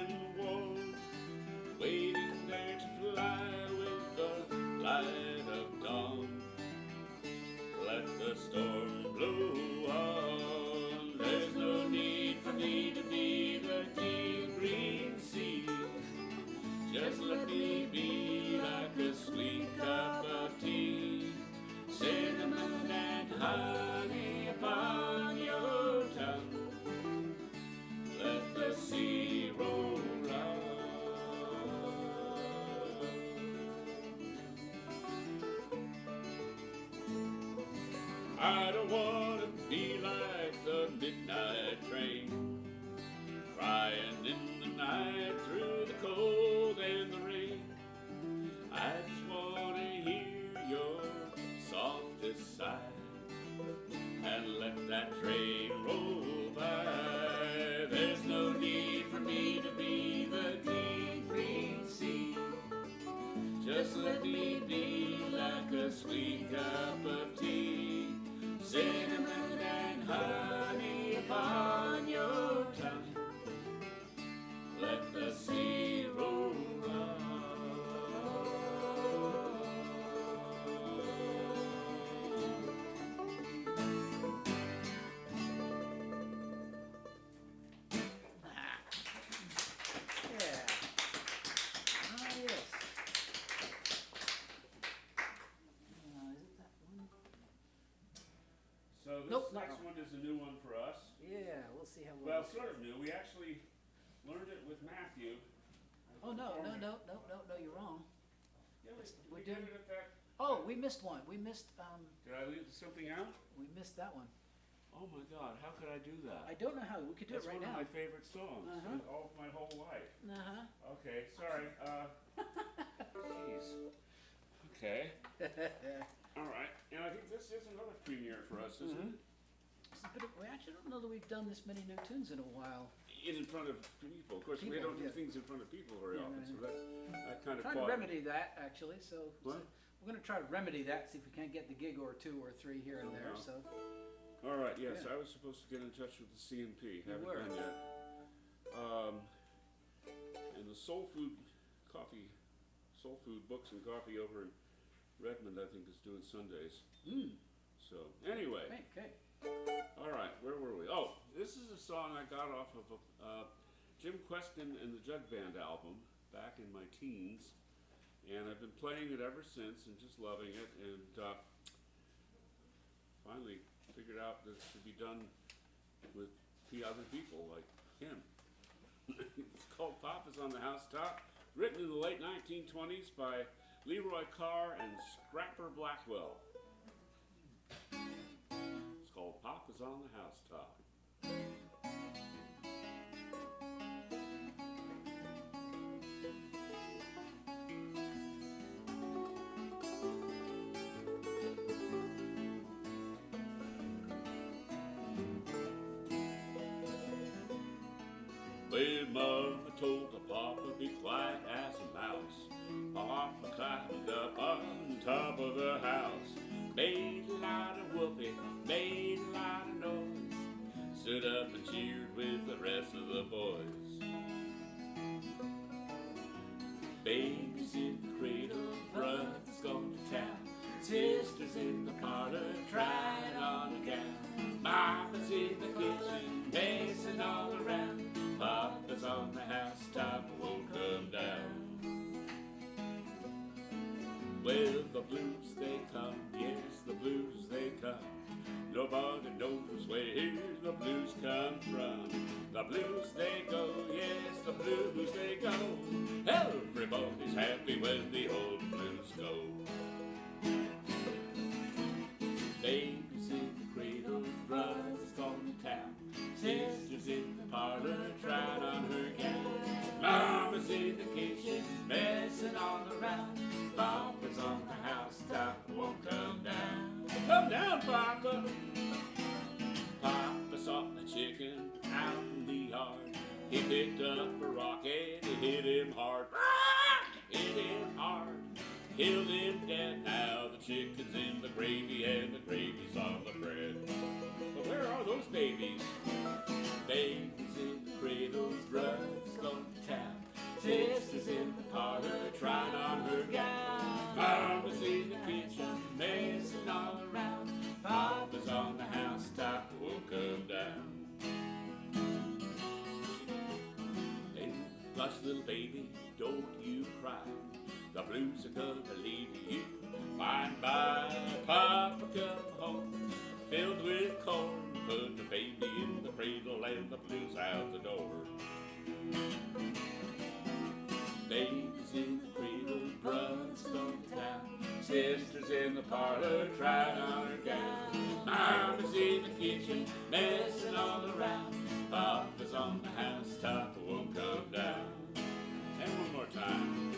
I don't want to be like the midnight train, crying in the night through the cold and the rain. I just want to hear your softest sigh and let that train roll by. There's no need for me to be the deep green sea. Just let me be like a sweet cup of tea, cinnamon and honey upon your tongue. Let the sea roll on. Yeah. Ah, yes. Is it that one? So this Nope, not next wrong. one is a new one for us. Yeah, we'll see how Well, sort of new. We actually learned it with Matthew. Oh, no, you're wrong. Yeah, We we did did- it at that. Oh, we missed one. We missed, Did I leave something out? that one. Oh my God, how could I do that? I don't know how. We could do That's it right one now. of my favorite songs Uh-huh. in all my whole life. Uh-huh. Okay, sorry. Jeez. Okay. All right. And I think this is another premiere for us, isn't it? But we actually don't know that we've done this many new tunes in a while. In front of people. Of course, we People, don't do yeah. things in front of people very Yeah, often, no, so that kind of Trying to caught. remedy that, actually, so. What? We're gonna try to remedy that, see if we can't get the gig or two or three here and there, Uh-huh. so. All right, yes, Yeah. I was supposed to get in touch with the CNP. Haven't were. done yet. And the Soul Food Books and Coffee over in Redmond, I think, is doing Sundays. So, anyway. Okay. All right, where were we? Oh, this is a song I got off of Jim Queston and the Jug Band album back in my teens, and I've been playing it ever since and just loving it, and finally figured out that it should be done with other people like him. It's called Papa's on the Housetop, written in the late 1920s by Leroy Carr and Scrapper Blackwell. It's called Papa's on the Housetop. Well, Mama told the Papa be quiet as a mouse. Papa climbed up on top of the house, made a lot of whoopee, made a lot of noise, stood up and cheered with the rest of the boys. Babies in the cradle, brothers gone to town, sisters in the parlor trying on a gown, mama's in the kitchen pacing all around, Papa's on the housetop, won't come down. Well, the blues they come, yes, the blues they come. Nobody knows where the blues come from. The blues they go, yes, the blues they go. Everybody's happy when the old blues go. Babies in the cradle, brothers gone to town, sisters in the parlor trying on her gown, mama's in the kitchen messing all around, Papa's on the housetop, won't come down. Come down, Papa. Papa saw a chicken out in the yard. He picked up a rock and it hit him hard. Hit him hard, killed him dead. Now the chicken's in the gravy and the gravy's on the bread. But where are those babies? Babies in the cradle, brothers gone to town, sisters in the parlor trying on her gown, mama's in the kitchen messing all around, Papa's on the housetop, won't come down. Hey, hush little baby, don't you cry, the blues are gonna leave you. By and by, Papa come home, filled with corn, put the baby in the cradle and the blues out the door. Babies in the cradle, brothers gone to town, sisters in the parlor trying on her gown, Mama's in the kitchen, messing all around. Papa's on the housetop, won't come down. And one more time.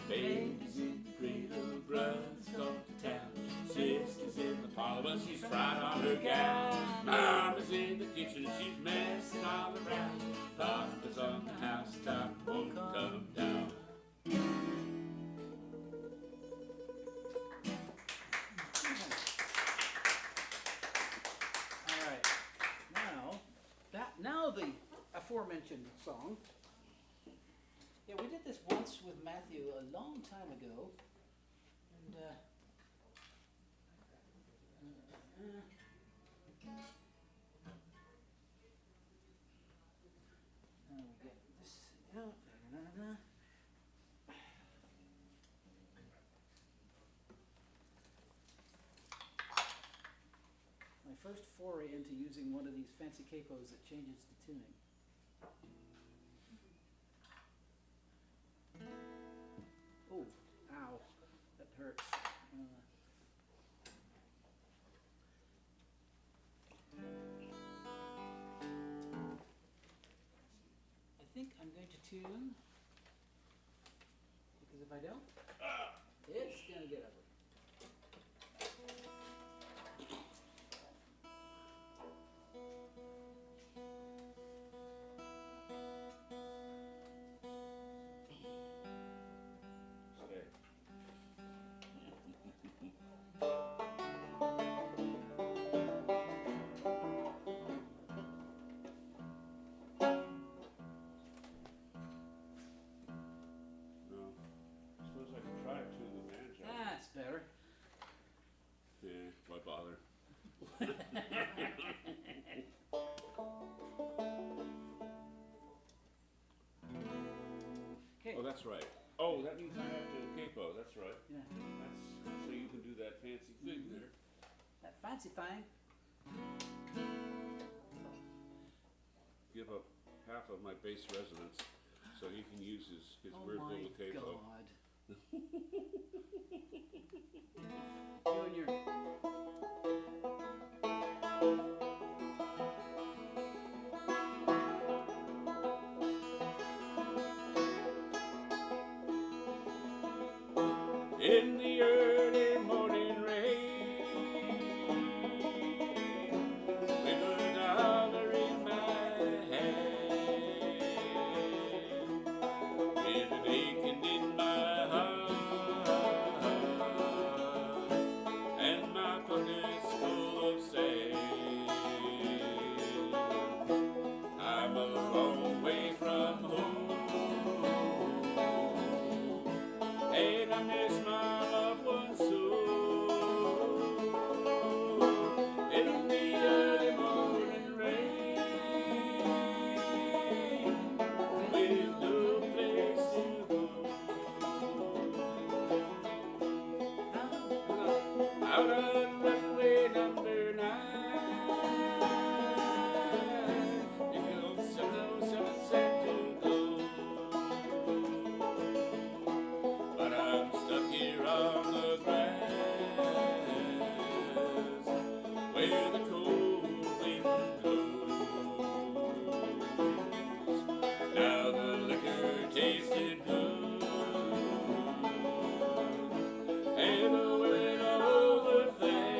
Baby's in the cradle, brother's gone to town. Sister's in the parlor, but she's fried on her gown. Mama's in the kitchen, she's messing all around. Papa's on the housetop, won't come down. All right. Now the aforementioned song. Yeah, we did this once with Matthew a long time ago, and we'll get this out. My first foray into using one of these fancy capos that changes the tuning. Oh, ow, that hurts. I think I'm going to tune, because if I don't, it's going to get ugly. Better. Yeah, why bother? Okay. Oh, that's right. Oh, that means I have to capo. That's right. Yeah. That's so you can do that fancy thing there. That fancy thing. Give up half of my bass resonance so he can use his weird little capo. God. You and your... In the early morning rain, with a dollar in my hand, with an aching in my heart, and my pockets full of sand. I'm a long way from home, and I miss my loved ones so. In the early morning rain, with no place to go, out on runway number 9, because 707 said to go. But I'm stuck here on the grass, where the cold wind blows. Now the liquor tasted good, and the wind overflows.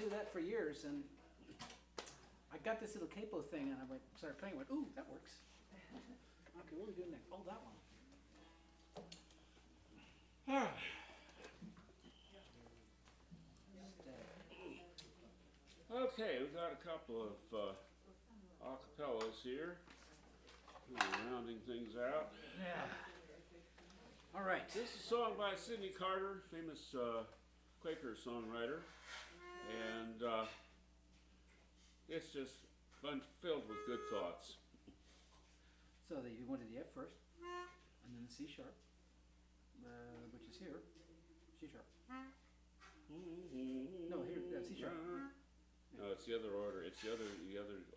do that for years, and I got this little capo thing, and I started playing. Went, ooh, that works. Okay, what are we doing next? Oh, that one. Okay, we've got a couple of acapellas here. We're rounding things out. Yeah. All right. This is a song by Sidney Carter, famous Quaker songwriter, and it's just filled with good thoughts. So you wanted the F first, and then the C sharp, which is here. C sharp. No, here, C sharp. No, it's the other order. It's the other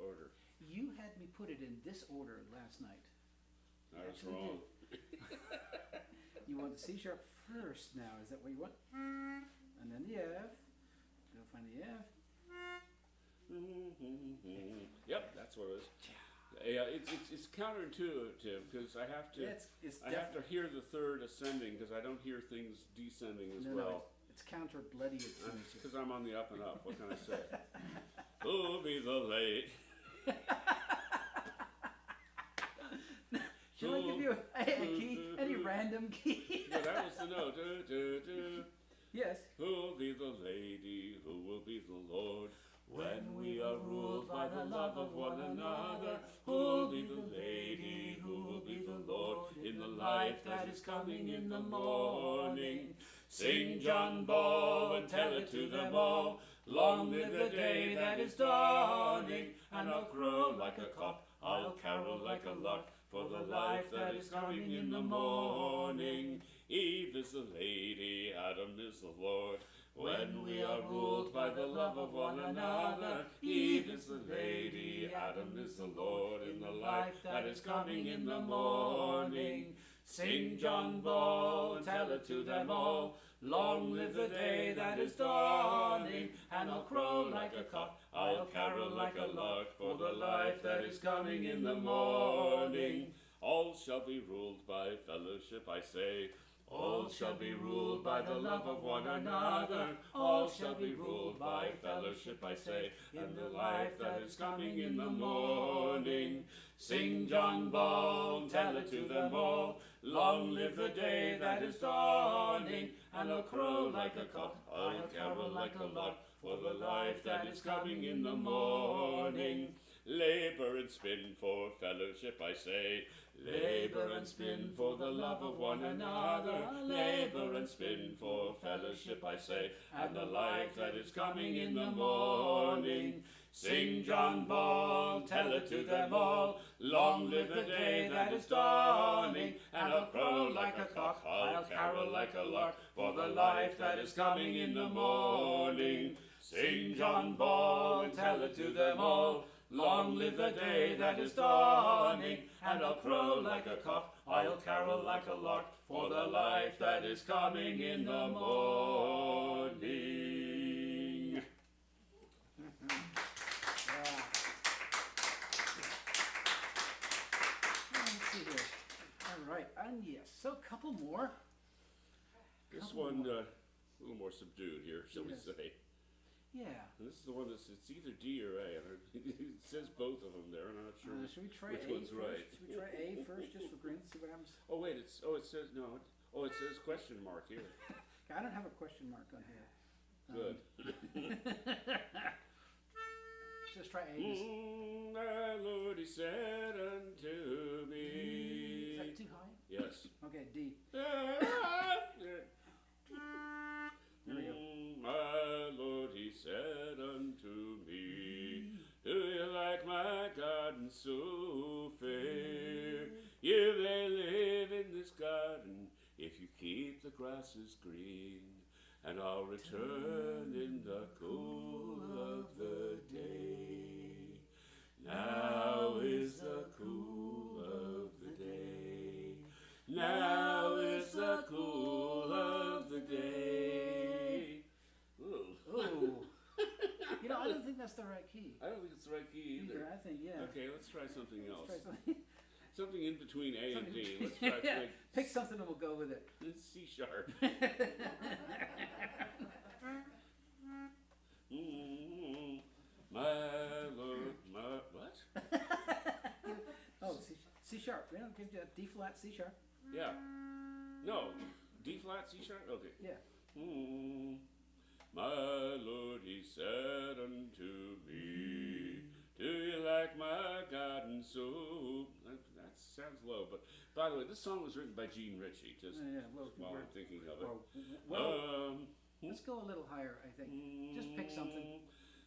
order. You had me put it in this order last night. I was Actually wrong. You want the C sharp first now, is that what you want? And then the F. Go find the F. Yep, that's what it is. Yeah, it's counterintuitive because I have to I have to hear the third ascending because I don't hear things descending as well. It's counter bloody. Because I'm on the up and up. What can I say? Who'll be the late? Shall I give you a key? Any random key? Yeah, that was the note. Do, do, do. Yes. Who'll be the lady? Who will be the Lord? When we are ruled by the love of one another, who'll be the lady? Who will be the Lord? In the life that is coming in the morning. Sing John Ball and tell it to them all. Long live the day that is dawning. And I'll crow like a cock, I'll carol like a lark, for the life that is coming in the morning. Eve is the lady, Adam is the Lord. When we are ruled by the love of one another, Eve is the lady, Adam is the Lord. In the life that is coming in the morning. Sing John Ball and tell it to them all. Long live the day that is dawning. And I'll crow like a cock, I'll carol like a lark, for the life that is coming in the morning. All shall be ruled by fellowship, I say. All shall be ruled by the love of one another. All shall be ruled by fellowship, I say, in the life that is coming in the morning. Sing John Ball, tell it to them all. Long live the day that is dawning. And I'll crow like a cock, I'll carol like a lark, for the life that is coming in the morning. Labor and spin for fellowship, I say. Labor and spin for the love of one another. Labor and spin for fellowship, I say, and the life that is coming in the morning. Sing John Ball, tell it to them all. Long live the day that is dawning. And I'll crow like a cock, I'll carol like a lark, for the life that is coming in the morning. Sing John Ball and tell it to them all. Long live the day that is dawning, and I'll crow like a cock, I'll carol like a lark, for the life that is coming in the morning. Let's see here. All right, and yes, so a couple more. This one, a little more subdued here, shall we say. Yeah. And this is the one that's, it's either D or A, and it says both of them there, and I'm not sure Should we try which A one's first? right. Should we try A first, just for grins, see what happens? Oh wait, it says, no, it says question mark here. I don't have a question mark on here. Good. Just try A. My Lord, he said unto me. Is that too high? Yes. Okay, D. There we go. My Lord, he said unto me, do you like my garden so fair? You may live in this garden if you keep the grasses green, and I'll return in the cool of the day. Now is the cool of the day. Now is the cool of the day. Oh. You know, I don't think that's the right key. I don't think it's the right key either. I think, yeah. Okay, let's try something else. Let's try something. Something in between A and D. Let's try Yeah, pick something and we'll go with it. C sharp. My Lord, my what? Oh, C sharp. Yeah, give you a D flat, C sharp. Yeah. No. D flat, C sharp? Okay. Yeah. My Lord, he said unto me, do you like my garden soup? That sounds low, but by the way, this song was written by Gene Ritchie, just Yeah, well, while I'm thinking of it. well, let's go a little higher, I think. Just pick something.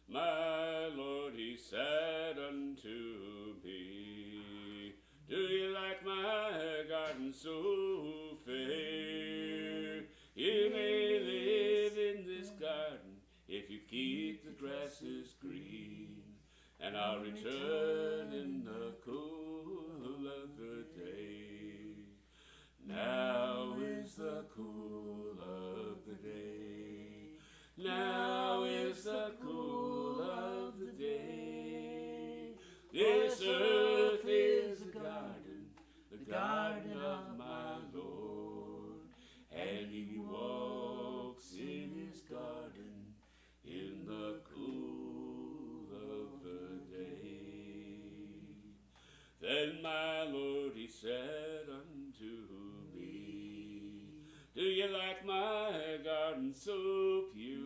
My Lord, he said unto me, do you like my garden so fair? You may live in this garden if you keep the grasses green, and I'll return in the cool of the day. Now is the cool of the day. Now is the cool of the day. This earth is a garden, the garden of my Lord, and he walks in his garden in the cool of the day. Then my Lord, he said unto me, do you like my garden so pure?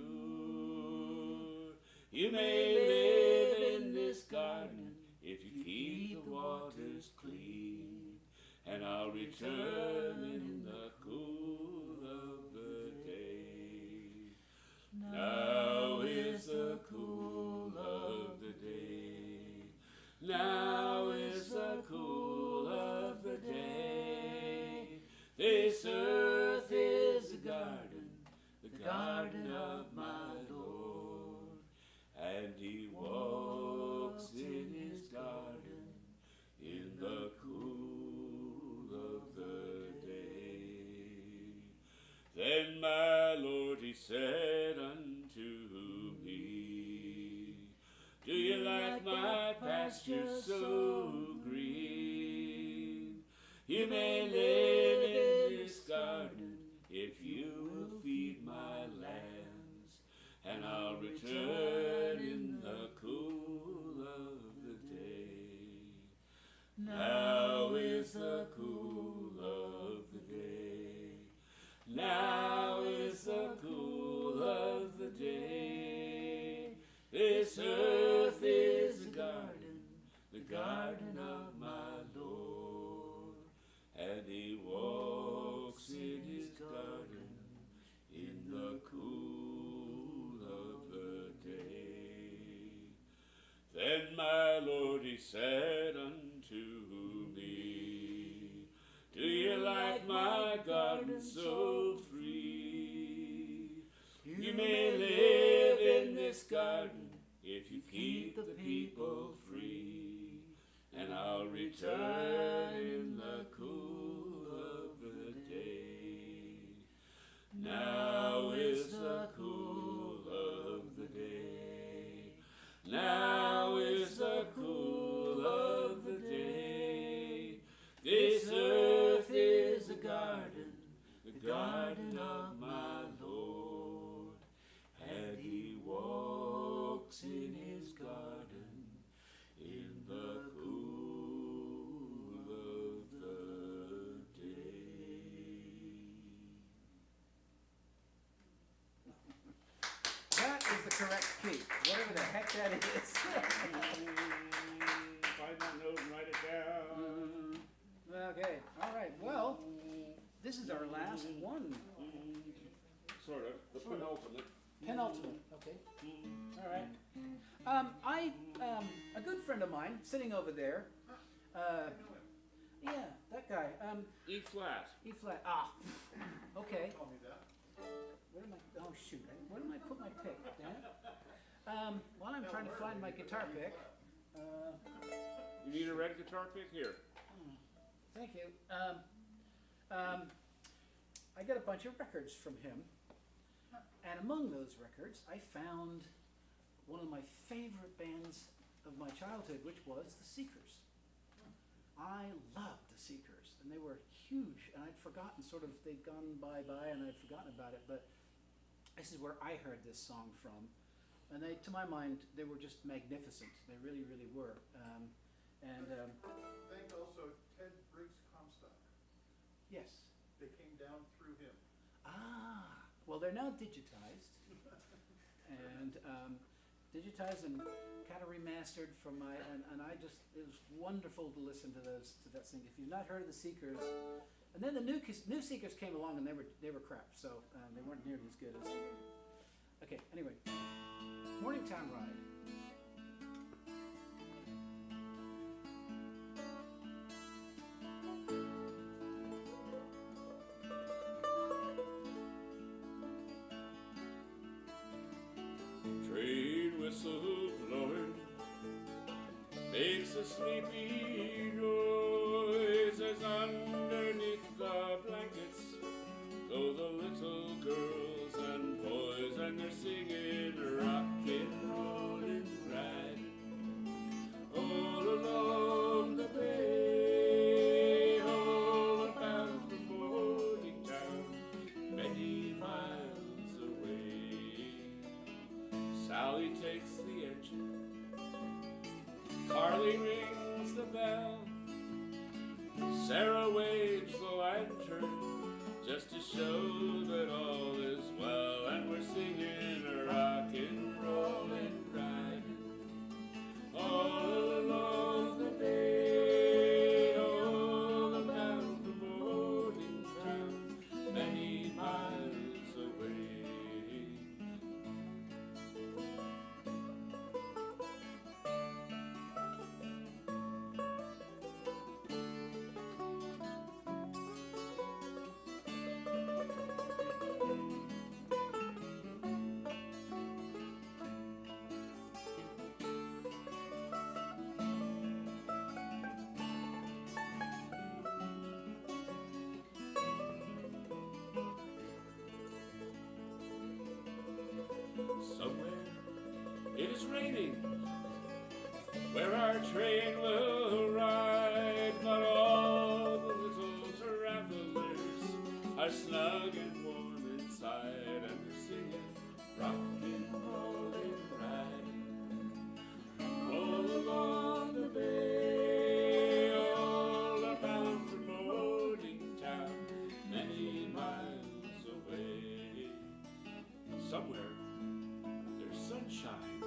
You may live in this garden if you keep the waters clean, and I'll return in the cool of the day. Now is the cool of the day. Now is the cool of the day. This earth is a garden, the garden of my Lord, and he walks in his garden in the cool of the day. Then my Lord, he said unto me, do you like my pasture so green? You may live in this garden if you will feed my lambs, and I'll return in the cool of the day. Now is the cool of the day. Now is the cool of the day. This earth is a garden, the garden of my Lord, and he walks in his garden in the cool of the day. Then my Lord, he said unto me, do you like my garden so free? You may live in this garden if you keep the people free, and I'll return in the cool of the day. Now is the cool of the day. Now is the cool of the day. This earth is a garden, the garden of my Lord, and he walks in his garden in the cool of the day. That is the correct key, whatever the heck that is. Find that note and write it down. Okay, all right, well, this is our last one. Sort of. The penultimate. Penultimate, okay. All right. A good friend of mine, sitting over there, yeah, that guy, E flat. E flat, okay. Where am I, oh shoot, where did I put my pick, damn it? While I'm trying to find my guitar pick, You need a red guitar pick? Here. thank you. I got a bunch of records from him, and among those records, I found one of my favorite bands of my childhood, which was the Seekers. I loved the Seekers, and they were huge, and I'd forgotten, sort of, they'd gone by, and I'd forgotten about it, but this is where I heard this song from, And they, to my mind, they were just magnificent. They really, really were. Thank also Ted Briggs Comstock. Yes. They came down through him. Ah, well, they're now digitized, and digitized and kind of remastered from my, and I just, it was wonderful to listen to those, to that thing. If you've not heard of the Seekers, and then the new Seekers came along and they were crap, so they weren't nearly as good as. Okay, anyway, Morningtown Ride. Train whistle blowing makes a sleepy noise as underneath the blankets go the little girls and boys, and they're singing rockin', rollin', riding all along the bay, all about the morning town, many miles away. Sally takes the engine, Carly rings the bell, Sarah waves the lantern just to show that all is well, and we're singing a rockin', rollin', riding all along the bay, all about the morning town, many miles away. Somewhere it is raining where our train will ride, but all the little travelers are snug and warm inside, and they're singing rockin', rollin', riding all along the bay, all about the morning town, many miles away. Somewhere there's sunshine,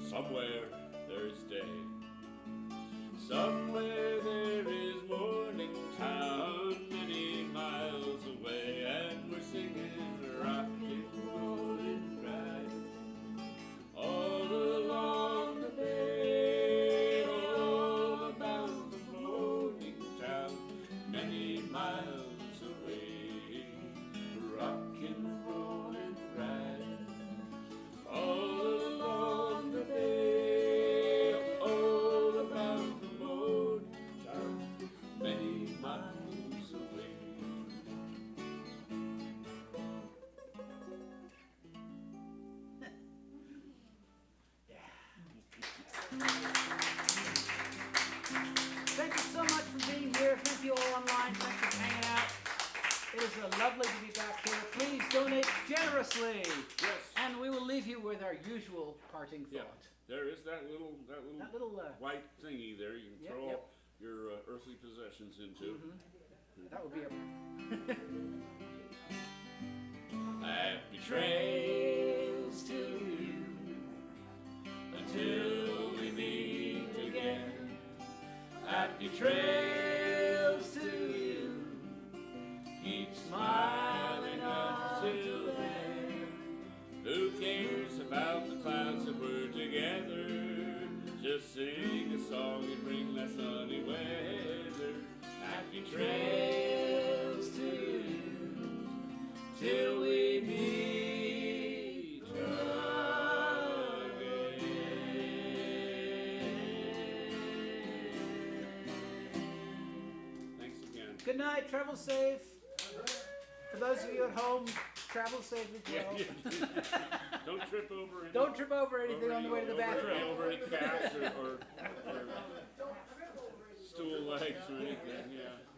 somewhere there's day, somewhere there is morning town, many miles away, and we're singing rockin', rollin', riding all along the bay, all about the morning town, many miles away, rockin', rollin', riding all along the bay, all about the morning town, many miles away. Thank you so much for being here. Thank you all online. Thanks for hanging out. It is lovely to be back here. Please donate generously. Yes. And we will leave you with our usual parting Yeah, thought. there is that little That little, white thingy there you can Yep, throw yep. your earthly possessions into. that would be a. Happy trails to you until we meet again. Happy trails to you. Keep smiling until then. Who cares about the clouds if we're together? Just sing a song and bring that sunny weather. Happy trails to you till we meet again. Thanks again. Good night. Travel safe. For those of you at home, travel safe as well. Don't trip over any, Don't trip over anything on the way to the bathroom. Over any cats or stool legs or anything, yeah.